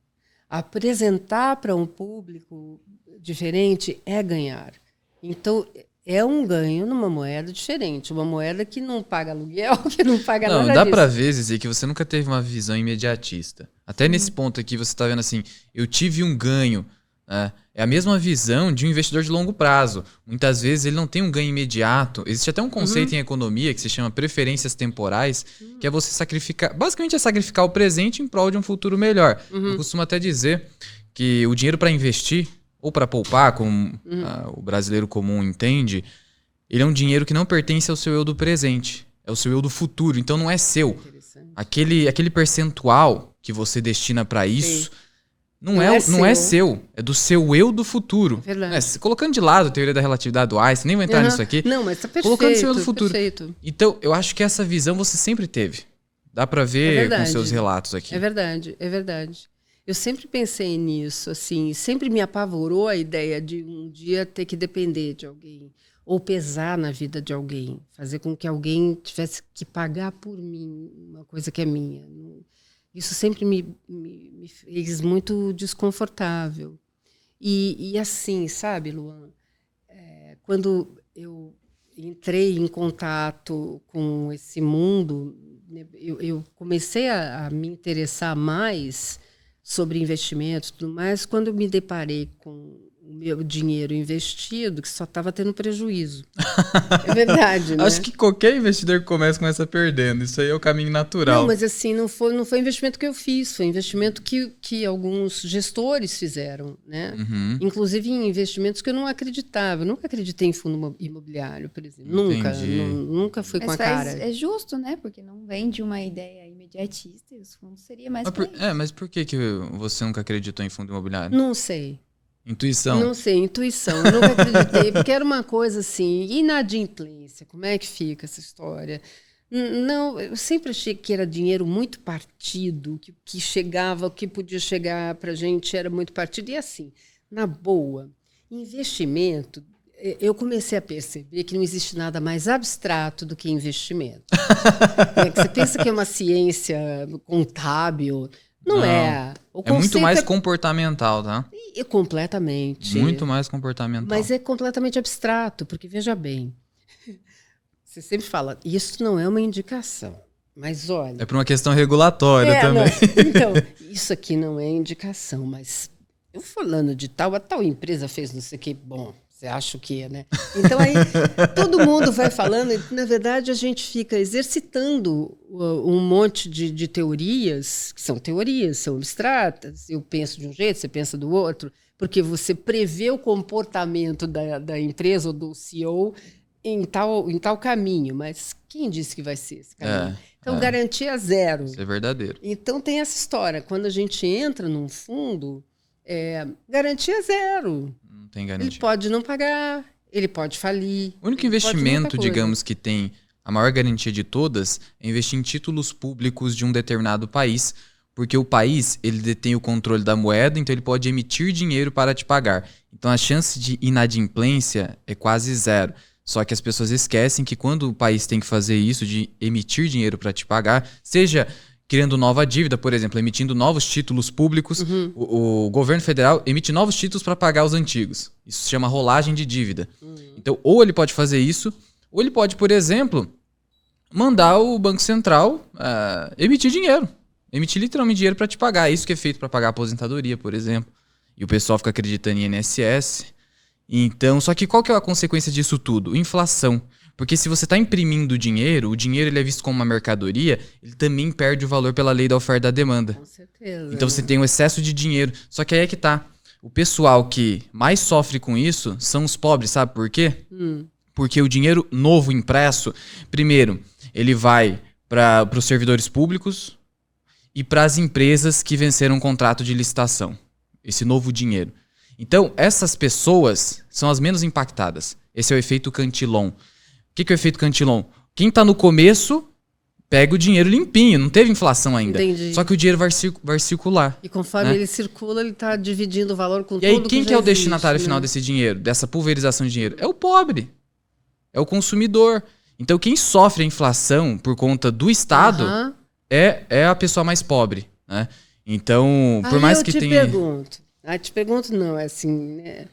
Apresentar para um público diferente é ganhar. Então, é um ganho numa moeda diferente. Uma moeda que não paga aluguel, que não paga nada disso. Dá para ver, Zizi, que você nunca teve uma visão imediatista. Até nesse ponto aqui, você está vendo assim, eu tive um ganho. Né? É a mesma visão de um investidor de longo prazo. Muitas vezes ele não tem um ganho imediato. Existe até um conceito em economia que se chama preferências temporais, que é você sacrificar... Basicamente é sacrificar o presente em prol de um futuro melhor. Eu costumo até dizer que o dinheiro para investir, ou para poupar, como o brasileiro comum entende, ele é um dinheiro que não pertence ao seu eu do presente. É o seu eu do futuro. Então não é seu. Aquele percentual que você destina para isso... Não é seu, é do seu eu do futuro. Verdade. Colocando de lado a teoria da relatividade do Einstein, nem vou entrar nisso aqui. Não, mas tá perfeito. Colocando o seu eu do futuro. Perfeito. Então, eu acho que essa visão você sempre teve. Dá pra ver com seus relatos aqui. É verdade. Eu sempre pensei nisso, assim, sempre me apavorou a ideia de um dia ter que depender de alguém, ou pesar na vida de alguém, fazer com que alguém tivesse que pagar por mim uma coisa que é minha. Isso sempre me fez muito desconfortável. E assim, sabe, Luan, quando eu entrei em contato com esse mundo, eu comecei a me interessar mais sobre investimentos e tudo mais quando eu me deparei com o meu dinheiro investido, que só estava tendo prejuízo. É verdade, né? Acho que qualquer investidor que começa perdendo. Isso aí é o caminho natural. Não, mas assim, não foi investimento que eu fiz, foi investimento que alguns gestores fizeram, né? Inclusive em investimentos que eu não acreditava. Eu nunca acreditei em fundo imobiliário, por exemplo. Nunca fui com a cara. É justo, né? Porque não vem de uma ideia imediatista e os fundos seria mais mas por que você nunca acreditou em fundo imobiliário? Não sei. Intuição? Não sei, intuição. Eu nunca acreditei, porque era uma coisa assim, inadimplência. Como é que fica essa história? Não, eu sempre achei que era dinheiro muito partido, que chegava, o que podia chegar para a gente era muito partido. E assim, na boa, investimento, eu comecei a perceber que não existe nada mais abstrato do que investimento. Você pensa que é uma ciência contábil... Não é. É muito mais comportamental, tá? Completamente. Muito mais comportamental. Mas é completamente abstrato, porque veja bem, Você sempre fala, isso não é uma indicação, mas olha... É por uma questão regulatória também. Não, então, isso aqui não é indicação, mas eu falando de a tal empresa fez não sei o que, bom, você acha o que, né? Então aí todo mundo vai falando e, na verdade, a gente fica exercitando um monte de teorias, que são teorias, são abstratas. Eu penso de um jeito, você pensa do outro, porque você prevê o comportamento da empresa ou do CEO em tal caminho, mas quem disse que vai ser esse caminho? Então, garantia zero. Isso é verdadeiro. Então, tem essa história. Quando a gente entra num fundo, garantia zero. Não tem garantia. Ele pode não pagar, ele pode falir. O único investimento, digamos, que tem a maior garantia de todas é investir em títulos públicos de um determinado país, porque o país ele detém o controle da moeda, então ele pode emitir dinheiro para te pagar. Então, a chance de inadimplência é quase zero. Só que as pessoas esquecem que quando o país tem que fazer isso, de emitir dinheiro para te pagar, seja criando nova dívida, por exemplo, emitindo novos títulos públicos, o governo federal emite novos títulos para pagar os antigos. Isso se chama rolagem de dívida. Então, ou ele pode fazer isso, ou ele pode, por exemplo, mandar o Banco Central emitir dinheiro. Emitir literalmente dinheiro para te pagar. Isso que é feito para pagar a aposentadoria, por exemplo. E o pessoal fica acreditando em INSS. Então, só que qual que é a consequência disso tudo? Inflação. Porque se você está imprimindo dinheiro, o dinheiro ele é visto como uma mercadoria, ele também perde o valor pela lei da oferta e da demanda. Com certeza. Então você tem um excesso de dinheiro. Só que aí é que tá. O pessoal que mais sofre com isso são os pobres, sabe por quê? Porque o dinheiro novo impresso, primeiro, ele vai para os servidores públicos e para as empresas que venceram um contrato de licitação. Esse novo dinheiro. Então, essas pessoas são as menos impactadas. Esse é o efeito Cantillon. O que é o efeito Cantillon? Quem está no começo pega o dinheiro limpinho, não teve inflação ainda. Entendi. Só que o dinheiro vai circular. E conforme ele circula, ele está dividindo o valor com tudo. E aí, quem que é o destinatário existe, final desse dinheiro, dessa pulverização de dinheiro? É o pobre. É o consumidor. Então, quem sofre a inflação por conta do Estado é a pessoa mais pobre, né? Então, por mais que tenha... Te pergunto não, é assim, né?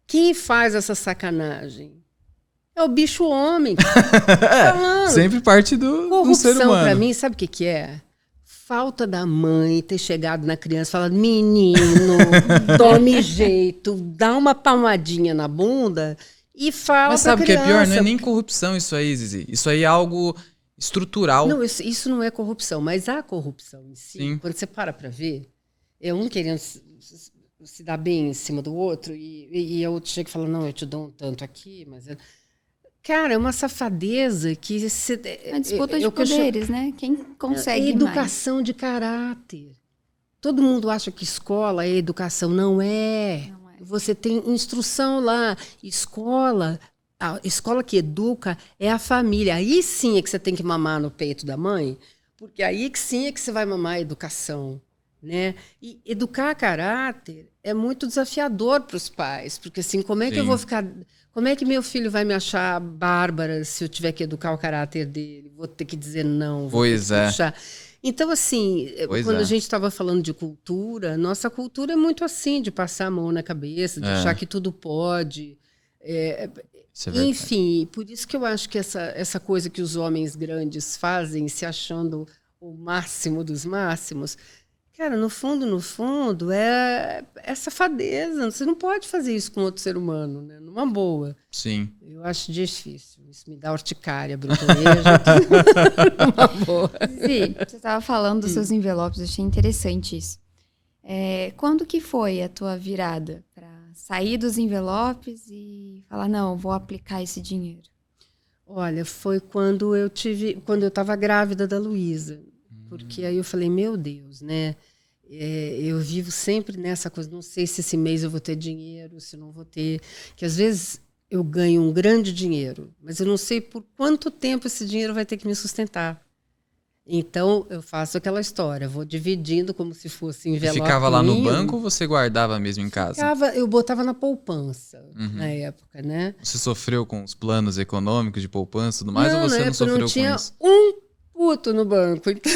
Quem faz essa sacanagem? É o bicho homem. Sempre parte do ser humano. Corrupção, pra mim, sabe o que é? Falta da mãe ter chegado na criança e falado, menino, tome jeito, dá uma palmadinha na bunda e fala. Mas sabe o que é pior? Não é nem corrupção isso aí, Zizi. Isso aí é algo estrutural. Não, isso não é corrupção, mas a corrupção em si, Sim. quando você para ver, é um querendo se dar bem em cima do outro e a outro chega e fala, não, eu te dou um tanto aqui, mas... Cara, é uma safadeza que... A disputa de poderes, né? Quem consegue educação de caráter. Todo mundo acha que escola é educação. Não é. Não é. Você tem instrução lá. A escola que educa é a família. Aí sim é que você tem que mamar no peito da mãe, porque aí que sim é que você vai mamar a educação. Né? E educar caráter é muito desafiador para os pais, porque assim, como é que eu vou ficar... Como é que meu filho vai me achar bárbara se eu tiver que educar o caráter dele? Vou ter que dizer não. Pois é. Puxar. Então, assim, quando a gente estava falando de cultura, nossa cultura é muito assim, de passar a mão na cabeça, de achar que tudo pode. Enfim, por isso que eu acho que essa coisa que os homens grandes fazem, se achando o máximo dos máximos... Cara, no fundo, é safadeza. Você não pode fazer isso com outro ser humano, né? Numa boa. Sim. Eu acho difícil. Isso me dá urticária, brutoneja. Numa boa. Sim, você estava falando dos seus envelopes, achei interessante isso. Quando que foi a tua virada para sair dos envelopes e falar, não, vou aplicar esse dinheiro? Olha, foi quando eu estava grávida da Luísa. Porque aí eu falei, meu Deus, né? Eu vivo sempre nessa coisa, não sei se esse mês eu vou ter dinheiro, se não vou ter. Que às vezes eu ganho um grande dinheiro, mas eu não sei por quanto tempo esse dinheiro vai ter que me sustentar. Então eu faço aquela história, vou dividindo como se fosse envelope. Ficava lá no banco ou você guardava mesmo em casa? Eu botava na poupança na época, né? Você sofreu com os planos econômicos de poupança e tudo mais, ou você não sofreu com isso? Um tributo no banco. Então...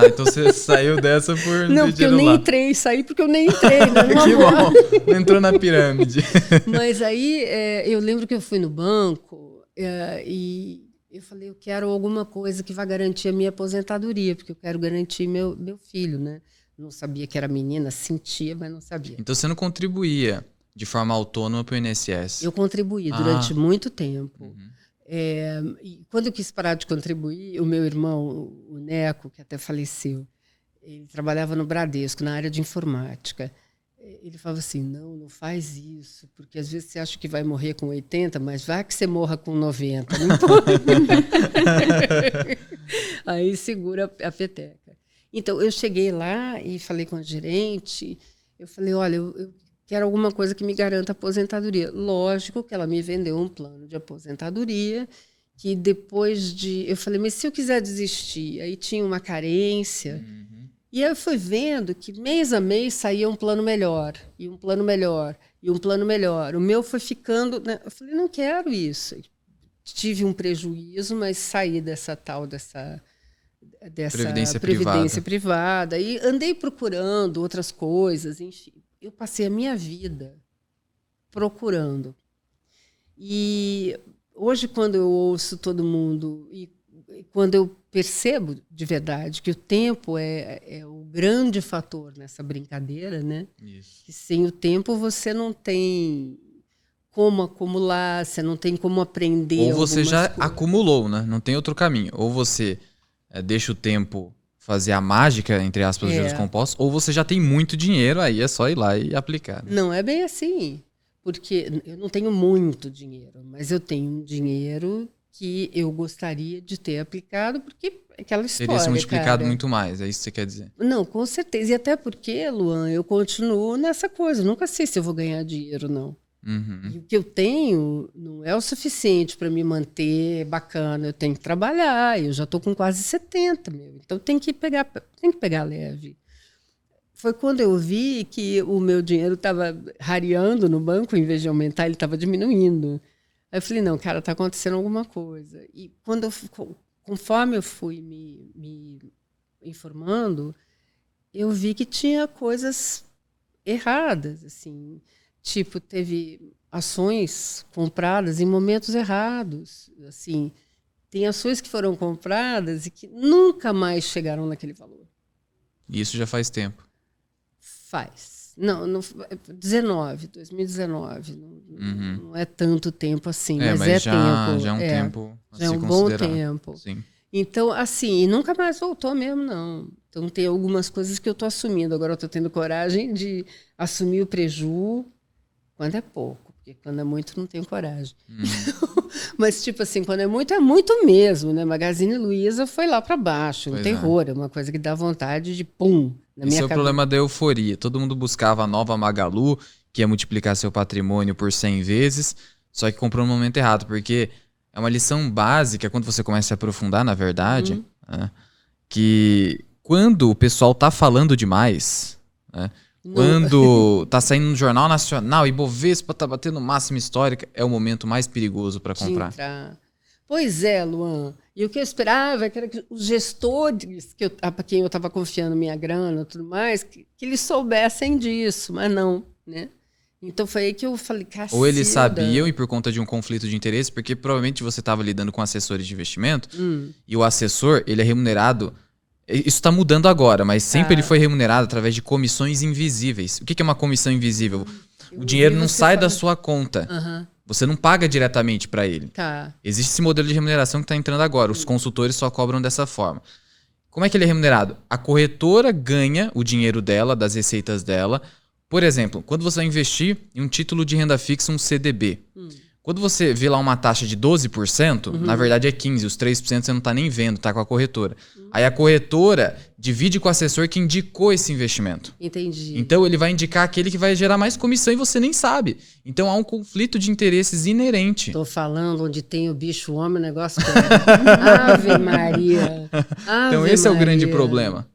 então você saiu dessa por não, porque eu nem entrei, saí porque eu nem entrei. Né? Que bom, não entrou na pirâmide. Mas aí eu lembro que eu fui no banco e eu falei, eu quero alguma coisa que vá garantir a minha aposentadoria, porque eu quero garantir meu filho, né? Não sabia que era menina, sentia, mas não sabia. Então você não contribuía de forma autônoma para o INSS? Eu contribuí durante muito tempo. E quando eu quis parar de contribuir, o meu irmão, o Neco, que até faleceu, ele trabalhava no Bradesco, na área de informática. Ele falava assim, não faz isso, porque às vezes você acha que vai morrer com 80, mas vai que você morra com 90. Não pode. Aí segura a peteca. Então, eu cheguei lá e falei com a gerente, eu falei, olha, eu quero alguma coisa que me garanta aposentadoria. Lógico que ela me vendeu um plano de aposentadoria, que depois de... Eu falei, mas se eu quiser desistir? Aí tinha uma carência... E aí eu fui vendo que mês a mês saía um plano melhor, e um plano melhor, e um plano melhor. O meu foi ficando... Né? Eu falei, não quero isso. Tive um prejuízo, mas saí dessa previdência privada. E andei procurando outras coisas, enfim. Eu passei a minha vida procurando. E hoje, quando eu ouço todo mundo... E quando eu percebo de verdade que o tempo é o grande fator nessa brincadeira, né? Isso. Que sem o tempo você não tem como acumular, você não tem como aprender. Ou você já coisas. acumulou, né? Não tem outro caminho. Ou você deixa o tempo fazer a mágica, entre aspas, dos juros compostos, ou você já tem muito dinheiro, aí é só ir lá e aplicar. Né? Não é bem assim, porque eu não tenho muito dinheiro, mas eu tenho um dinheiro que eu gostaria de ter aplicado, porque aquela história, teria se multiplicado muito mais, é isso que você quer dizer? Não, com certeza. E até porque, Luan, eu continuo nessa coisa. Eu nunca sei se eu vou ganhar dinheiro, não. Uhum. E o que eu tenho não é o suficiente para me manter bacana. Eu tenho que trabalhar. Eu já estou com quase 70, meu. Então tem que pegar leve. Foi quando eu vi que o meu dinheiro estava rareando no banco, em vez de aumentar, ele estava diminuindo. Aí eu falei, não, cara, está acontecendo alguma coisa. E conforme eu fui me informando, eu vi que tinha coisas erradas, assim. Tipo, teve ações compradas em momentos errados. Assim, tem ações que foram compradas e que nunca mais chegaram naquele valor. E isso já faz tempo? Faz. Não 2019. Não é tanto tempo assim, mas é tempo. Já é um tempo a já é se um bom considerar. tempo. Sim. Então, assim, e nunca mais voltou mesmo, não. Então, tem algumas coisas que eu estou assumindo. Agora eu estou tendo coragem de assumir o preju quando é pouco, porque quando é muito não tenho coragem. Mas, tipo assim, quando é muito mesmo, né? Magazine Luiza foi lá para baixo, um terror, é uma coisa que dá vontade de pum. Esse é o problema da euforia. Todo mundo buscava a nova Magalu, que ia multiplicar seu patrimônio por 100 vezes, só que comprou no momento errado, porque é uma lição básica, quando você começa a se aprofundar, na verdade, né, que quando o pessoal tá falando demais, né, quando tá saindo no Jornal Nacional e Bovespa tá batendo máxima histórica, é o momento mais perigoso para comprar. Pois é, Luan. E o que eu esperava era que os gestores, para quem eu estava confiando minha grana e tudo mais, que eles soubessem disso, mas não, né? Então foi aí que eu falei, caceta. Ou eles sabiam e por conta de um conflito de interesse, porque provavelmente você estava lidando com assessores de investimento e o assessor, ele é remunerado... Isso está mudando agora, mas sempre ele foi remunerado através de comissões invisíveis. O que é uma comissão invisível? O dinheiro não sai da sua conta. Você não paga diretamente para ele. Existe esse modelo de remuneração que está entrando agora. Os consultores só cobram dessa forma. Como é que ele é remunerado? A corretora ganha o dinheiro dela, das receitas dela. Por exemplo, quando você vai investir em um título de renda fixa, um CDB. Quando você vê lá uma taxa de 12%, na verdade é 15%, os 3% você não está nem vendo, está com a corretora. Aí a corretora divide com o assessor que indicou esse investimento. Entendi. Então ele vai indicar aquele que vai gerar mais comissão e você nem sabe. Então há um conflito de interesses inerente. Estou falando onde tem o bicho, o homem, o negócio que é. Ave Maria. Então esse é o grande problema.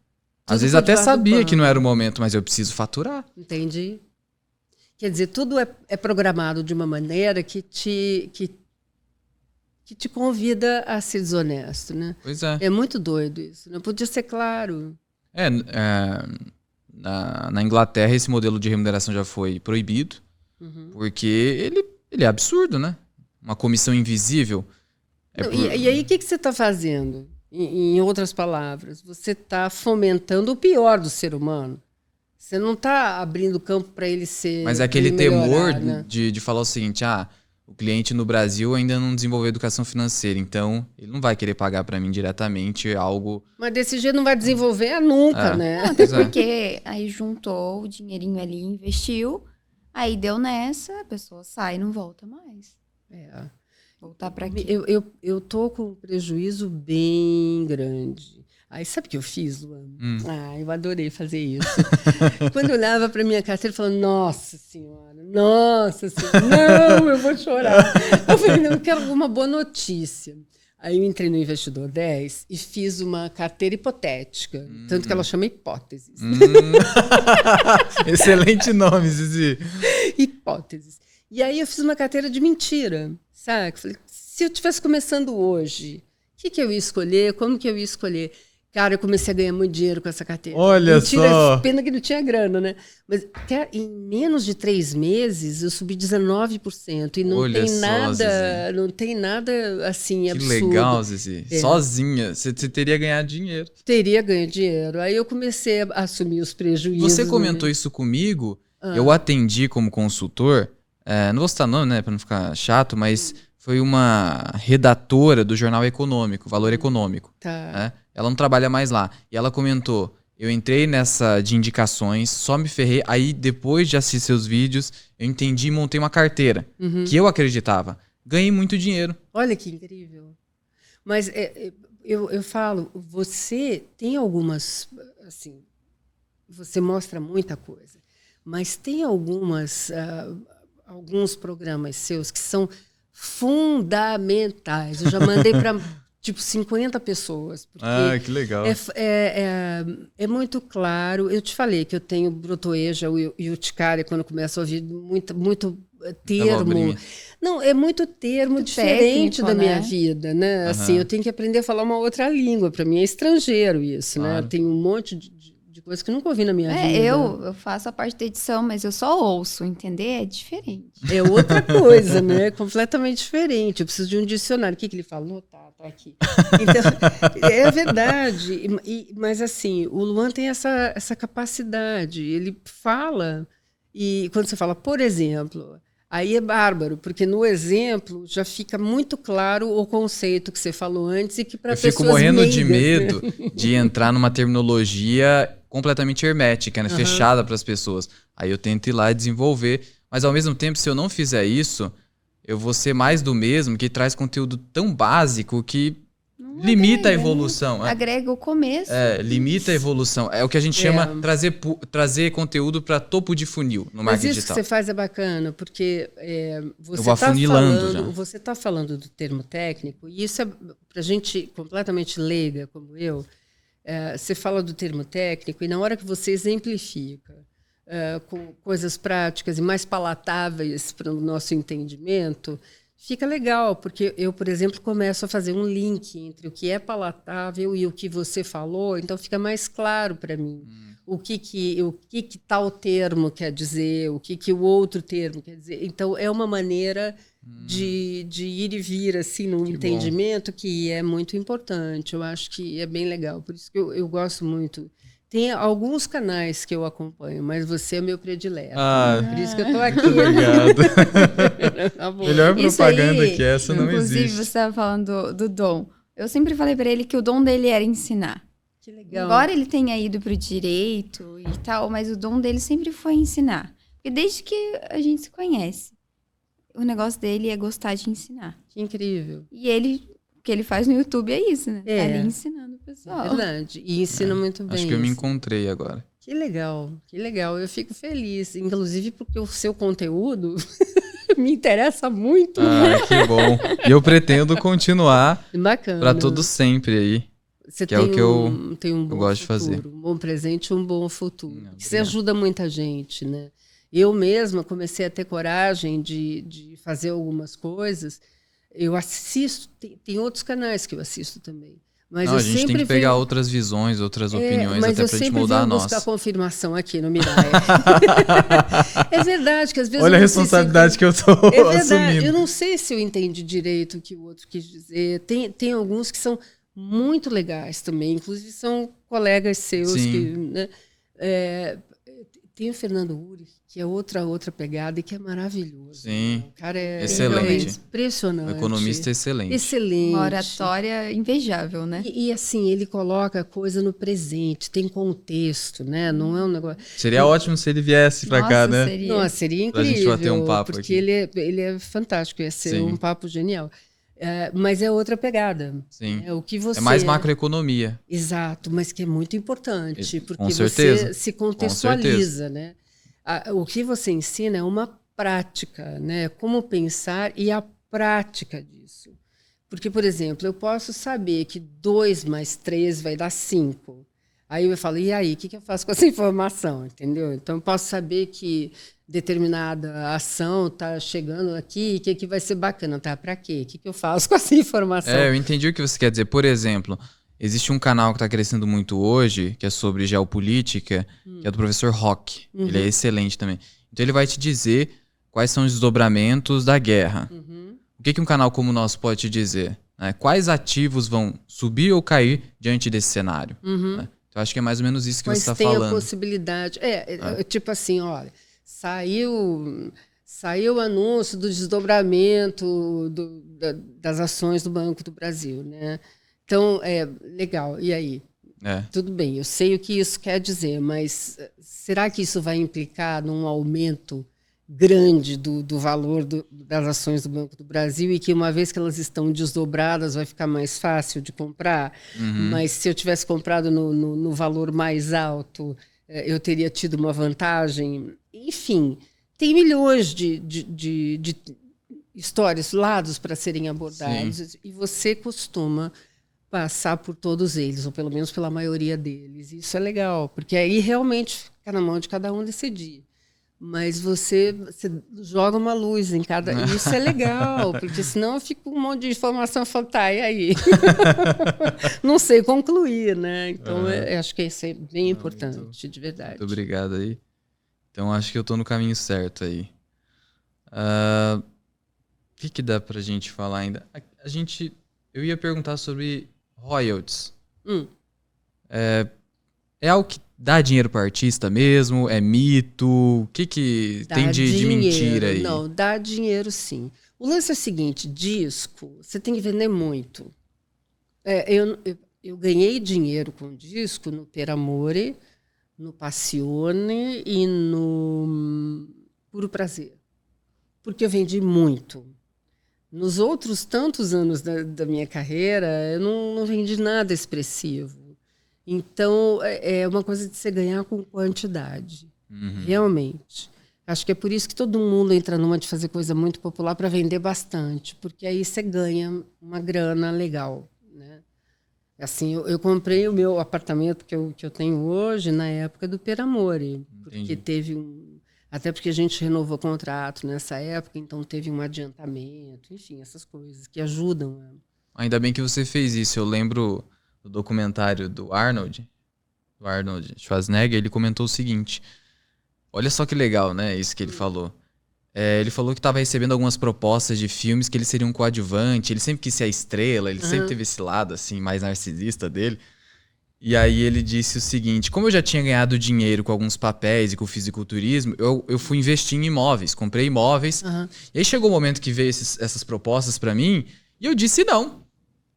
Às vezes até sabia que não era o momento, mas eu preciso faturar. Entendi. Quer dizer, tudo é programado de uma maneira que que te convida a ser desonesto, né? Pois é. É muito doido isso, não podia ser claro. Na Inglaterra esse modelo de remuneração já foi proibido, porque ele é absurdo, né? Uma comissão invisível. E aí o que você está fazendo? Em outras palavras, você está fomentando o pior do ser humano. Você não está abrindo campo para ele ser... Mas é aquele temor, né, de falar o seguinte, o cliente no Brasil ainda não desenvolveu educação financeira, então ele não vai querer pagar para mim diretamente algo... Mas desse jeito não vai desenvolver nunca, né? Até porque aí juntou o dinheirinho ali, investiu, aí deu nessa, a pessoa sai e não volta mais. Voltar para aqui. Eu tô com um prejuízo bem grande. Aí sabe o que eu fiz, Luan? Eu adorei fazer isso. Quando eu olhava para minha carteira, eu falava, nossa senhora, não, eu vou chorar. Eu falei, não, eu quero alguma boa notícia. Aí eu entrei no Investidor 10 e fiz uma carteira hipotética, tanto que ela chama Hipóteses. Excelente nome, Zizi. Hipóteses. E aí eu fiz uma carteira de mentira, sabe? Falei, se eu estivesse começando hoje, o que eu ia escolher? Como que eu ia escolher? Cara, eu comecei a ganhar muito dinheiro com essa carteira. Olha só! Pena que não tinha grana, né? Mas em menos de 3 meses, eu subi 19%. E não tem nada assim, absurdo. Que legal, Zizi. Sozinha, você teria ganhado dinheiro. Teria ganho dinheiro. Aí eu comecei a assumir os prejuízos. Você comentou isso comigo, eu atendi como consultor, não vou citar nome, né, para não ficar chato, mas foi uma redatora do Jornal Econômico, Valor Econômico. Tá. Ela não trabalha mais lá. E ela comentou, eu entrei nessa de indicações, só me ferrei. Aí, depois de assistir seus vídeos, eu entendi e montei uma carteira que eu acreditava. Ganhei muito dinheiro. Olha que incrível. Mas eu falo, você tem algumas, assim, você mostra muita coisa, mas tem alguns programas seus que são fundamentais. Eu já mandei para... tipo, 50 pessoas. Que legal. É muito claro. Eu te falei que eu tenho brotoeja e urticária quando eu começo a ouvir muito termo. Não, é muito termo muito diferente técnico, da minha vida, né? Assim, eu tenho que aprender a falar uma outra língua. Para mim é estrangeiro isso, né? Eu tenho um monte de coisa que eu nunca ouvi na minha vida. Eu faço a parte da edição, mas eu só ouço, entender? É diferente. É outra coisa, né? Completamente diferente. Eu preciso de um dicionário. O que ele falou? Tá aqui. Então, é verdade. Mas, assim, o Luan tem essa capacidade. Ele fala, e quando você fala, por exemplo, aí é bárbaro, porque no exemplo já fica muito claro o conceito que você falou antes e que para pessoas fico morrendo meigas, de medo, né? de entrar numa terminologia completamente hermética, né? Fechada para as pessoas. Aí eu tento ir lá e desenvolver. Mas, ao mesmo tempo, se eu não fizer isso, eu vou ser mais do mesmo, que traz conteúdo tão básico que limita a evolução. Agrega o começo. Limita a evolução. É o que a gente chama trazer conteúdo para topo de funil no marketing digital. Mas isso que você faz é bacana, porque você está falando do termo técnico, e isso é para gente completamente leiga, como eu. Você fala do termo técnico e na hora que você exemplifica com coisas práticas e mais palatáveis para o nosso entendimento, fica legal, porque eu, por exemplo, começo a fazer um link entre o que é palatável e o que você falou, então fica mais claro para mim o que tal termo quer dizer, o que o outro termo quer dizer. Então, é uma maneira de ir e vir assim, num entendimento que é muito importante. Eu acho que é bem legal, por isso que eu gosto muito. Tem alguns canais que eu acompanho, mas você é meu predileto. Por isso que eu estou aqui. Obrigado. Tá melhor propaganda que essa não existe. Inclusive, você estava falando do dom. Eu sempre falei para ele que o dom dele era ensinar. Que legal. Embora ele tenha ido para o direito e tal, mas o dom dele sempre foi ensinar. Porque desde que a gente se conhece, o negócio dele é gostar de ensinar. Que incrível. E o que ele faz no YouTube é isso, né? Tá ali ensinando o pessoal. É verdade. E ensina muito bem. Acho que eu me encontrei agora. Que legal, que legal. Eu fico feliz, inclusive porque o seu conteúdo me interessa muito. Que bom. E eu pretendo continuar para todo sempre aí. Você que é o que eu gosto de fazer. Um bom presente e um bom futuro. Você ajuda muita gente, né? Eu mesma comecei a ter coragem de fazer algumas coisas eu assisto, tem outros canais que eu assisto também. Mas não, a gente tem que pegar outras visões, outras opiniões, até pra gente moldar a nossa. Mas eu sempre venho buscar confirmação aqui no Mirai. É verdade que às vezes... Olha a responsabilidade que eu tô assumindo. Eu não sei se eu entendi direito o que o outro quis dizer. Tem alguns que são muito legais também, inclusive são colegas seus. Sim. Que, né, tem o Fernando Uri, que é outra pegada e que é maravilhoso. Sim. Né? O cara é excelente. Impressionante. Um economista excelente. Excelente. Uma oratória invejável, né? E assim, ele coloca a coisa no presente, tem contexto, né? Não é um negócio... Seria ótimo se ele viesse pra cá, né? Seria incrível. Pra gente bater um papo porque aqui. Ele é fantástico, ia ser Sim. um papo genial. Mas é outra pegada. Sim. O que você... É mais macroeconomia. Exato, mas que é muito importante, porque certeza. você se contextualiza, né? O que você ensina é uma prática, né? Como pensar e a prática disso. Porque, por exemplo, eu posso saber que 2 mais 3 vai dar 5. Aí eu falo, e aí, o que eu faço com essa informação? Entendeu? Então, eu posso saber que determinada ação está chegando aqui, que vai ser bacana. Tá? Para quê? O que eu faço com essa informação? Eu entendi o que você quer dizer. Por exemplo, existe um canal que está crescendo muito hoje, que é sobre geopolítica, que é do professor Rock. Uhum. Ele é excelente também. Então ele vai te dizer quais são os desdobramentos da guerra. Uhum. O que um canal como o nosso pode te dizer? Né? Quais ativos vão subir ou cair diante desse cenário? Uhum. Né? Então acho que é mais ou menos isso que você está falando. Mas falando. tem a possibilidade... tipo assim, olha, saiu o anúncio do desdobramento das ações do Banco do Brasil, né? Então, legal, e aí? Tudo bem, eu sei o que isso quer dizer, mas será que isso vai implicar num aumento grande do valor das ações do Banco do Brasil e que uma vez que elas estão desdobradas vai ficar mais fácil de comprar? Uhum. Mas se eu tivesse comprado no valor mais alto, eu teria tido uma vantagem? Enfim, tem milhões de histórias, lados para serem abordados. Sim. E você costuma passar por todos eles, ou pelo menos pela maioria deles. Isso é legal, porque aí realmente fica na mão de cada um decidir. Mas você joga uma luz em cada... E isso é legal, porque senão eu fico com um monte de informação e falo, tá, e aí? Não sei concluir, né? Então, eu acho que isso é bem importante, de verdade. Muito obrigado aí. Então, acho que eu tô no caminho certo aí. O que dá pra gente falar ainda? Eu ia perguntar sobre royalties. É algo que dá dinheiro para artista mesmo? É mito? O que tem de mentira aí? Não, dá dinheiro sim. O lance é o seguinte, disco, você tem que vender muito. Eu ganhei dinheiro com disco no Per Amore, no Passione e no Puro Prazer. Porque eu vendi muito. Nos outros tantos anos da minha carreira, eu não vendi nada expressivo. Então, é uma coisa de você ganhar com quantidade, realmente. Acho que é por isso que todo mundo entra numa de fazer coisa muito popular para vender bastante, porque aí você ganha uma grana legal, né? Assim, eu comprei o meu apartamento que eu tenho hoje na época do Per Amore, porque teve até porque a gente renovou o contrato nessa época, então teve um adiantamento, enfim, essas coisas que ajudam. Ainda bem que você fez isso. Eu lembro do documentário do Arnold Schwarzenegger, ele comentou o seguinte, olha só que legal, né, isso que ele falou. Ele falou que estava recebendo algumas propostas de filmes que ele seria um coadjuvante, ele sempre quis ser a estrela, ele sempre teve esse lado assim, mais narcisista dele. E aí ele disse o seguinte, como eu já tinha ganhado dinheiro com alguns papéis e com o fisiculturismo, eu fui investir em imóveis, comprei imóveis. E aí chegou o momento que veio essas propostas para mim, e eu disse não.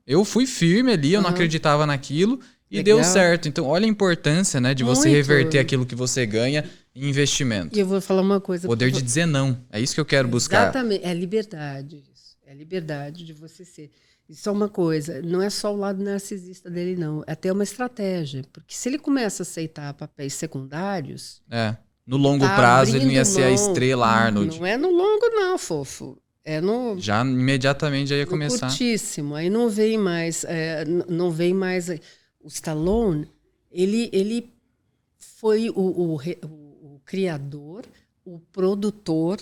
Eu fui firme ali, eu não acreditava naquilo e deu certo. Então, olha a importância, né, de você reverter aquilo que você ganha em investimento. E eu vou falar uma coisa. Poder de dizer não. É isso que eu quero buscar. Exatamente. É liberdade. É liberdade de você ser. Isso é uma coisa. Não é só o lado narcisista dele, não. É até uma estratégia. Porque se ele começa a aceitar papéis secundários... No longo prazo, ele não ia ser a estrela Arnold. Não é no longo, não, fofo. Já imediatamente já ia começar. Curtíssimo. Aí não vem mais. Não vem mais. O Stallone, ele foi o criador, o produtor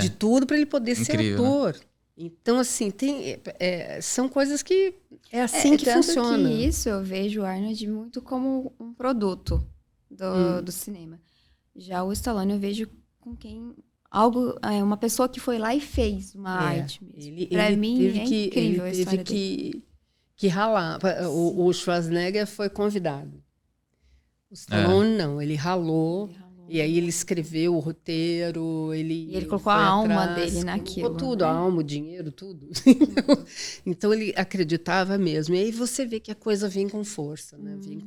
de tudo para ele poder ser ator. Então, assim, são coisas que é assim que funciona. Que isso eu vejo o Arnold muito como um produto do cinema. Já o Stallone eu vejo com quem... uma pessoa que foi lá e fez uma arte mesmo. Pra mim é incrível a história dele. Ele teve que ralar. O Schwarzenegger foi convidado. O Stallone não, ele ralou. E aí ele escreveu o roteiro, ele colocou a alma dele naquilo. Colocou tudo, a alma, o dinheiro, tudo. Então ele acreditava mesmo. E aí você vê que a coisa vem com força, né? Vem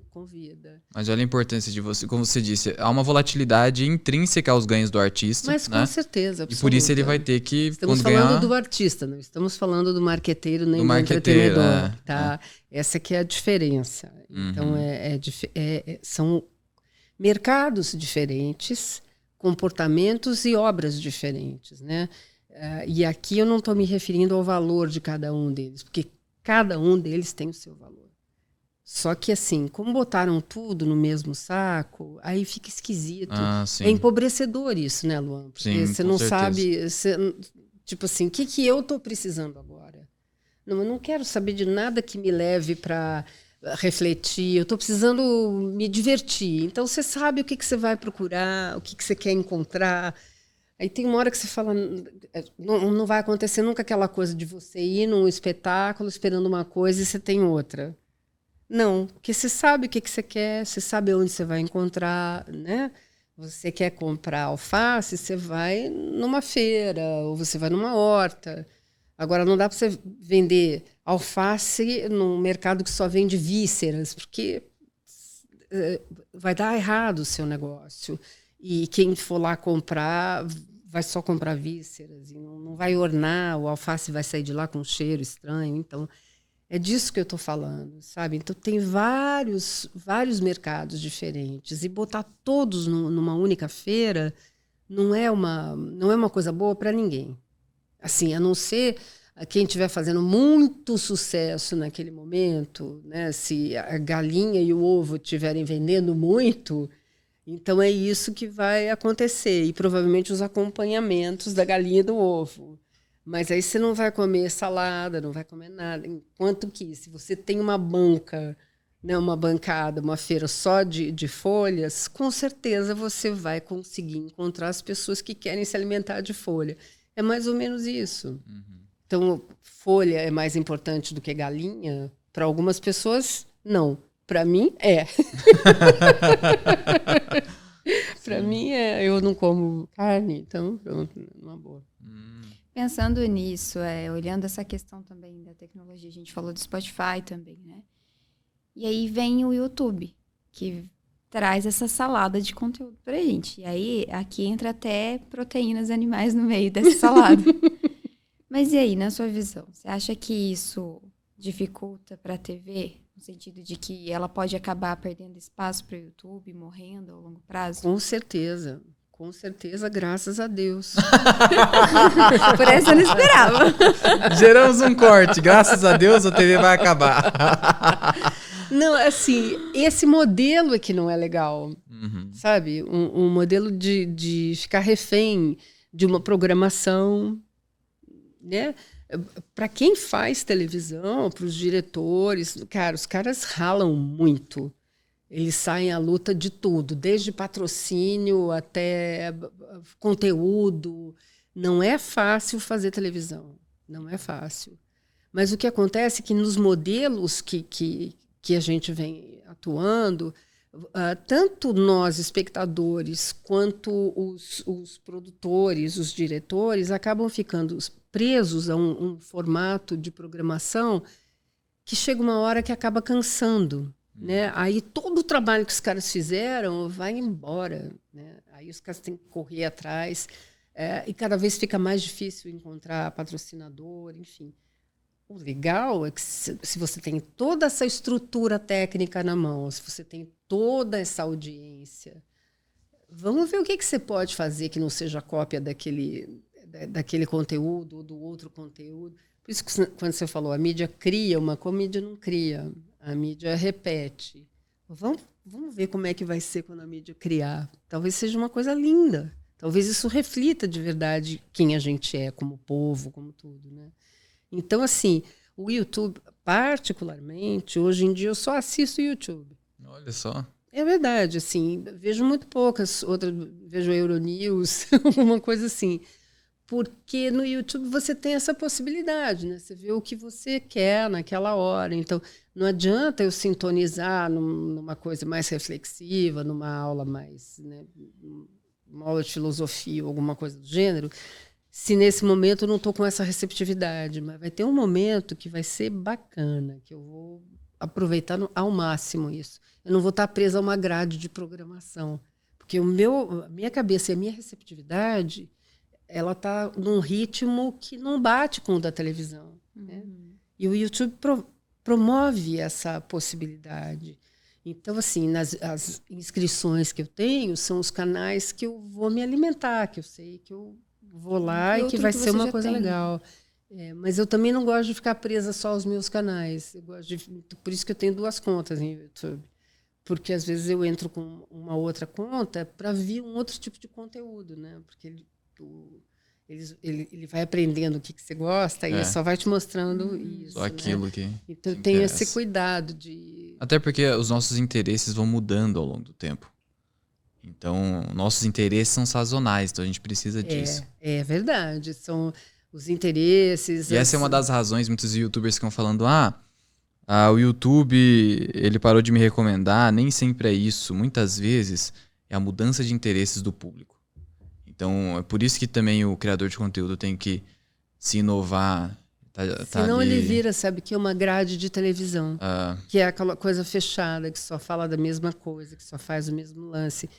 com vida. Mas olha a importância de você, como você disse, há uma volatilidade intrínseca aos ganhos do artista. Mas com certeza, absoluta. E por isso ele vai ter que... Estamos falando do artista, não estamos falando do marqueteiro nem do entretenedor. Tá? Essa que é a diferença. Então são mercados diferentes, comportamentos e obras diferentes, né? E aqui eu não estou me referindo ao valor de cada um deles, porque cada um deles tem o seu valor. Só que assim, como botaram tudo no mesmo saco, aí fica esquisito. É empobrecedor isso, né, Luan? Porque você não sabe, tipo assim, o que eu estou precisando agora? Não, eu não quero saber de nada que me leve para refletir, eu estou precisando me divertir. Então você sabe o que você vai procurar, o que você quer encontrar. Aí tem uma hora que você fala, não vai acontecer nunca aquela coisa de você ir num espetáculo esperando uma coisa e você tem outra. Não, porque você sabe o que você quer, você sabe onde você vai encontrar, né? Você quer comprar alface, você vai numa feira ou você vai numa horta. Agora, não dá para você vender alface num mercado que só vende vísceras, porque vai dar errado o seu negócio. E quem for lá comprar vai só comprar vísceras e não vai ornar, o alface vai sair de lá com um cheiro estranho. Então, é disso que eu estou falando, sabe? Então, tem vários mercados diferentes. E botar todos numa única feira não é uma coisa boa para ninguém. Assim, a não ser quem estiver fazendo muito sucesso naquele momento, né? Se a galinha e o ovo estiverem vendendo muito, então é isso que vai acontecer. E provavelmente os acompanhamentos da galinha e do ovo. Mas aí você não vai comer salada, não vai comer nada. Enquanto que, se você tem uma banca, né, uma bancada, uma feira só de folhas, com certeza você vai conseguir encontrar as pessoas que querem se alimentar de folha. É mais ou menos isso. Então, folha é mais importante do que galinha? Para algumas pessoas, não. Para mim, é. Para mim, eu não como carne, então, pronto, uma boa. Pensando nisso, olhando essa questão também da tecnologia, a gente falou do Spotify também, né? E aí vem o YouTube, que traz essa salada de conteúdo pra gente. E aí, aqui entra até proteínas animais no meio dessa salada. Mas e aí, na sua visão, você acha que isso dificulta para a TV? No sentido de que ela pode acabar perdendo espaço para o YouTube, morrendo a longo prazo? Com certeza, graças a Deus. Por essa eu não esperava. Geramos um corte, graças a Deus a TV vai acabar. Não, assim, esse modelo é que não é legal, sabe? Um modelo de ficar refém de uma programação, né? Para quem faz televisão, para os diretores, cara, os caras ralam muito. Eles saem à luta de tudo, desde patrocínio até conteúdo. Não é fácil fazer televisão, não é fácil. Mas o que acontece é que nos modelos que a gente vem atuando, tanto nós, espectadores, quanto os produtores, os diretores, acabam ficando presos a um formato de programação que chega uma hora que acaba cansando. Né? Aí todo o trabalho que os caras fizeram vai embora. Né? Aí os caras têm que correr atrás. E cada vez fica mais difícil encontrar patrocinador, enfim. O legal é que se você tem toda essa estrutura técnica na mão, se você tem toda essa audiência, vamos ver o que você pode fazer que não seja cópia daquele conteúdo ou do outro conteúdo. Por isso que quando você falou, a mídia cria uma coisa, a mídia não cria. A mídia repete. Vamos ver como é que vai ser quando a mídia criar. Talvez seja uma coisa linda. Talvez isso reflita de verdade quem a gente é como povo, como tudo, né? Então, assim, o YouTube, particularmente, hoje em dia eu só assisto YouTube. Olha só. É verdade, assim, vejo muito poucas, vejo Euronews, alguma coisa assim. Porque no YouTube você tem essa possibilidade, né? Você vê o que você quer naquela hora. Então, não adianta eu sintonizar numa coisa mais reflexiva, numa aula mais, né, uma aula de filosofia ou alguma coisa do gênero, se nesse momento eu não estou com essa receptividade. Mas vai ter um momento que vai ser bacana, que eu vou aproveitar ao máximo isso. Eu não vou estar presa a uma grade de programação. Porque a minha cabeça e a minha receptividade, ela está num ritmo que não bate com o da televisão. Né? E o YouTube promove essa possibilidade. Então, assim, as inscrições que eu tenho são os canais que eu vou me alimentar, que eu sei que eu vou lá e que vai ser uma coisa legal. Mas eu também não gosto de ficar presa só aos meus canais. Por isso que eu tenho 2 contas no YouTube. Porque, às vezes, eu entro com uma outra conta para ver um outro tipo de conteúdo, né? Porque ele vai aprendendo o que você gosta e ele só vai te mostrando isso. Só aquilo, né? Então, eu tenho esse cuidado de... Até porque os nossos interesses vão mudando ao longo do tempo. Então, nossos interesses são sazonais, então a gente precisa disso. É verdade, são os interesses... E essa é uma das razões, muitos youtubers ficam falando, o YouTube, ele parou de me recomendar, nem sempre é isso. Muitas vezes é a mudança de interesses do público. Então, é por isso que também o criador de conteúdo tem que se inovar. Senão ali... ele vira, sabe, que é uma grade de televisão, que é aquela coisa fechada, que só fala da mesma coisa, que só faz o mesmo lance.